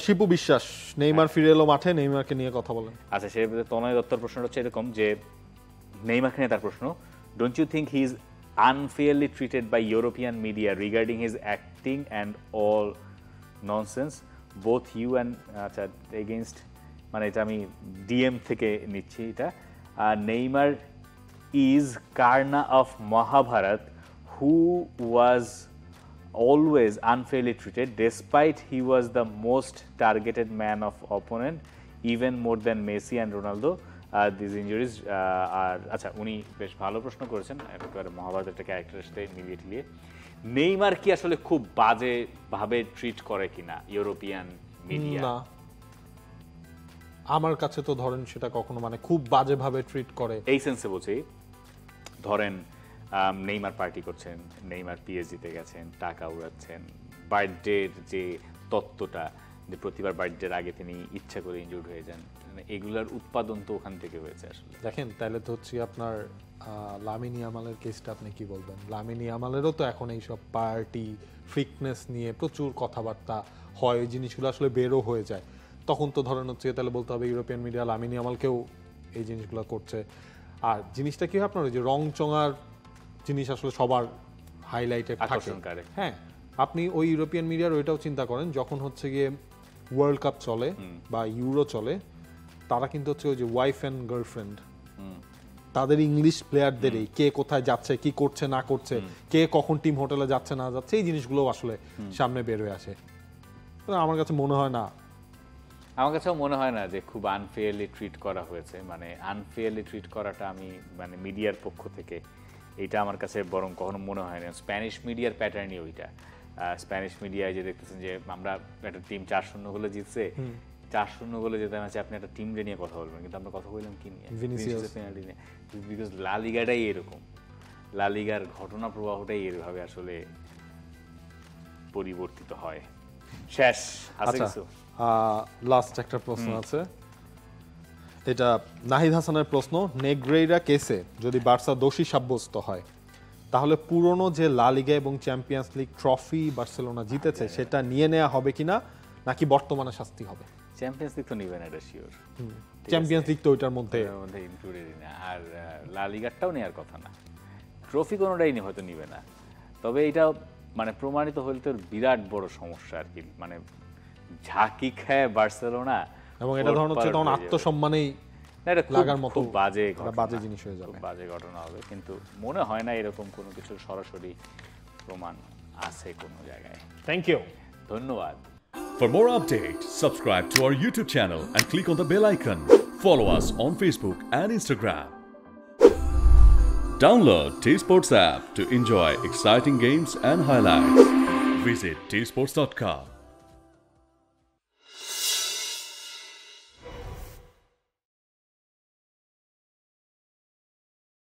শিপু বিশ্বাস, নেইমার ফিরে এলো মাঠে, নেইমারকে নিয়ে কথা বলেন। আচ্ছা, সেই তনয় দত্তর প্রশ্ন হচ্ছে এরকম যে নেইমারকে নিয়ে তার প্রশ্ন, don't you think he is unfairly treated by European media regarding his acting and all nonsense both you and, আচ্ছা, এগেইনস্ট, মানে এটা আমি ডিএম থেকে নিচ্ছি, এটা Neymar is Karna of Mahabharata who was always unfairly treated despite he was the most targeted man of opponent even more than Messi and Ronaldo. These injuries are, আচ্ছা, উনি বেশ ভালো প্রশ্ন করেছেন, একেবারে মহাভারতের একটা ক্যারেক্টারের সাথে মিলিয়ে। নেইমার কি আসলে খুব বাজে ভাবে ট্রিট করে কিনা ইউরোপিয়ান মিডিয়া? না, আমার কাছে তো ধরেন সেটা কখনো মানে খুব বাজে ভাবে ট্রিট করে এই সেন্সে বলছি, ধরেন নেইমার পার্টি করছেন, নেইমার পিএসজিতে গেছেন, টাকা উড়াচ্ছেন, বার্থডের যে তত্ত্বটা যে প্রতিবার বার্থডের আগে তিনি ইচ্ছা করে ইনজুর্ড হয়ে যান, মানে এগুলার উৎপাদন তো ওখান থেকে হয়েছে আসলে। দেখেন তাহলে তো হচ্ছে আপনার লামিন ইয়ামালের কেসটা আপনি কি বলবেন? লামিন ইয়ামালেরও তো এখন এইসব পার্টি ফিটনেস নিয়ে প্রচুর কথাবার্তা হয়, এই জিনিসগুলো আসলে বেরো হয়ে যায়। তখন তো ধরেন হচ্ছে তাহলে বলতে হবে ইউরোপিয়ান মিডিয়া লামিন ইয়ামালকেও এই জিনিসগুলো করছে। আর জিনিসটা কি হয় আপনার ওই যে রং চঙার জিনিস আসলে সবার হাইলাইটে আকর্ষণকারী। হ্যাঁ, আপনি ওই ইউরোপিয়ান মিডিয়ার ওইটাও চিন্তা করেন, যখন হচ্ছে গিয়ে ওয়ার্ল্ড কাপ চলে বা ইউরো চলে, তারা কিন্তু হচ্ছে ওই যে ওয়াইফ অ্যান্ড গার্লফ্রেন্ড, তাদের ইংলিশ প্লেয়ারদেরই কে কোথায় যাচ্ছে, কি করছে না করছে, কে কখন টিম হোটেলে যাচ্ছে না যাচ্ছে, এই জিনিসগুলো আসলে সামনে বের হয়ে আসে। আমার কাছে মনে হয় না, আমার কাছেও মনে হয় না যে খুব আনফেয়ারলি ট্রিট করা হয়েছে। মানে আনফেয়ারলি ট্রিট করাটা আমি মানে মিডিয়ার পক্ষ থেকে এইটা আমার কাছে বরং কখনো মনে হয় না। স্প্যানিশ মিডিয়ার প্যাটার্নই ওইটা। স্প্যানিশ মিডিয়ায় যে দেখতেছেন যে আমরা একটা টিম 4-0 গোলে জিতছে, 4-0 গোলে যেতে আছে, আপনি একটা টিম নিয়ে কথা বলবেন, কিন্তু আমরা কথা বললাম কি নিয়ে? ভিনিসিয়াসের পেনাল্টি নিয়ে। বিকজ লা লিগাটাই এরকম, লা লিগার ঘটনা প্রবাহটাই এভাবে আসলে পরিবর্তিত হয়। শেষ আছে কিছু? লাস্ট একটা প্রশ্ন আছে, এটা নাহিদ হাসানের প্রশ্ন। নেগ্রেইরা কেসে যদি বার্সা দোষী সাব্যস্ত হয়, তাহলে পুরনো যে লা লিগা এবং চ্যাম্পিয়ন্স লিগ ট্রফি বার্সেলোনা জিতেছে সেটা নিয়ে নেওয়া হবে কিনা, নাকি বর্তমানে শাস্তি হবে? চ্যাম্পিয়ন্স লিগ তো নিবে না, এটা শিওর। চ্যাম্পিয়ন্স লিগ তো ওইটার মধ্যে ইনক্লুডেড না, আর লা লিগারটাও নেওয়ার কথা না। ট্রফি কোনোটাই হয়তো নিবে না, তবে এটা মানে প্রমাণিত হলে তো বিরাট বড় সমস্যা আর কি। মানে ঝাঁকি খায় বার্সেলোনা, এবং এটা ধরনের হচ্ছে তখন আত্মসম্মানেই লাগার মতো বাজে জিনিস হয়ে যাবে, বাজে ঘটনা হবে। কিন্তু মনে হয় না এরকম কোনো কিছু সরাসরি প্রমাণ আছে কোনো জায়গায়। থ্যাংক ইউ, ধন্যবাদ। For more updates, subscribe to our YouTube channel and click on the bell icon. Follow us on Facebook and Instagram. Download T-Sports app to enjoy exciting games and highlights. Visit tsports.com.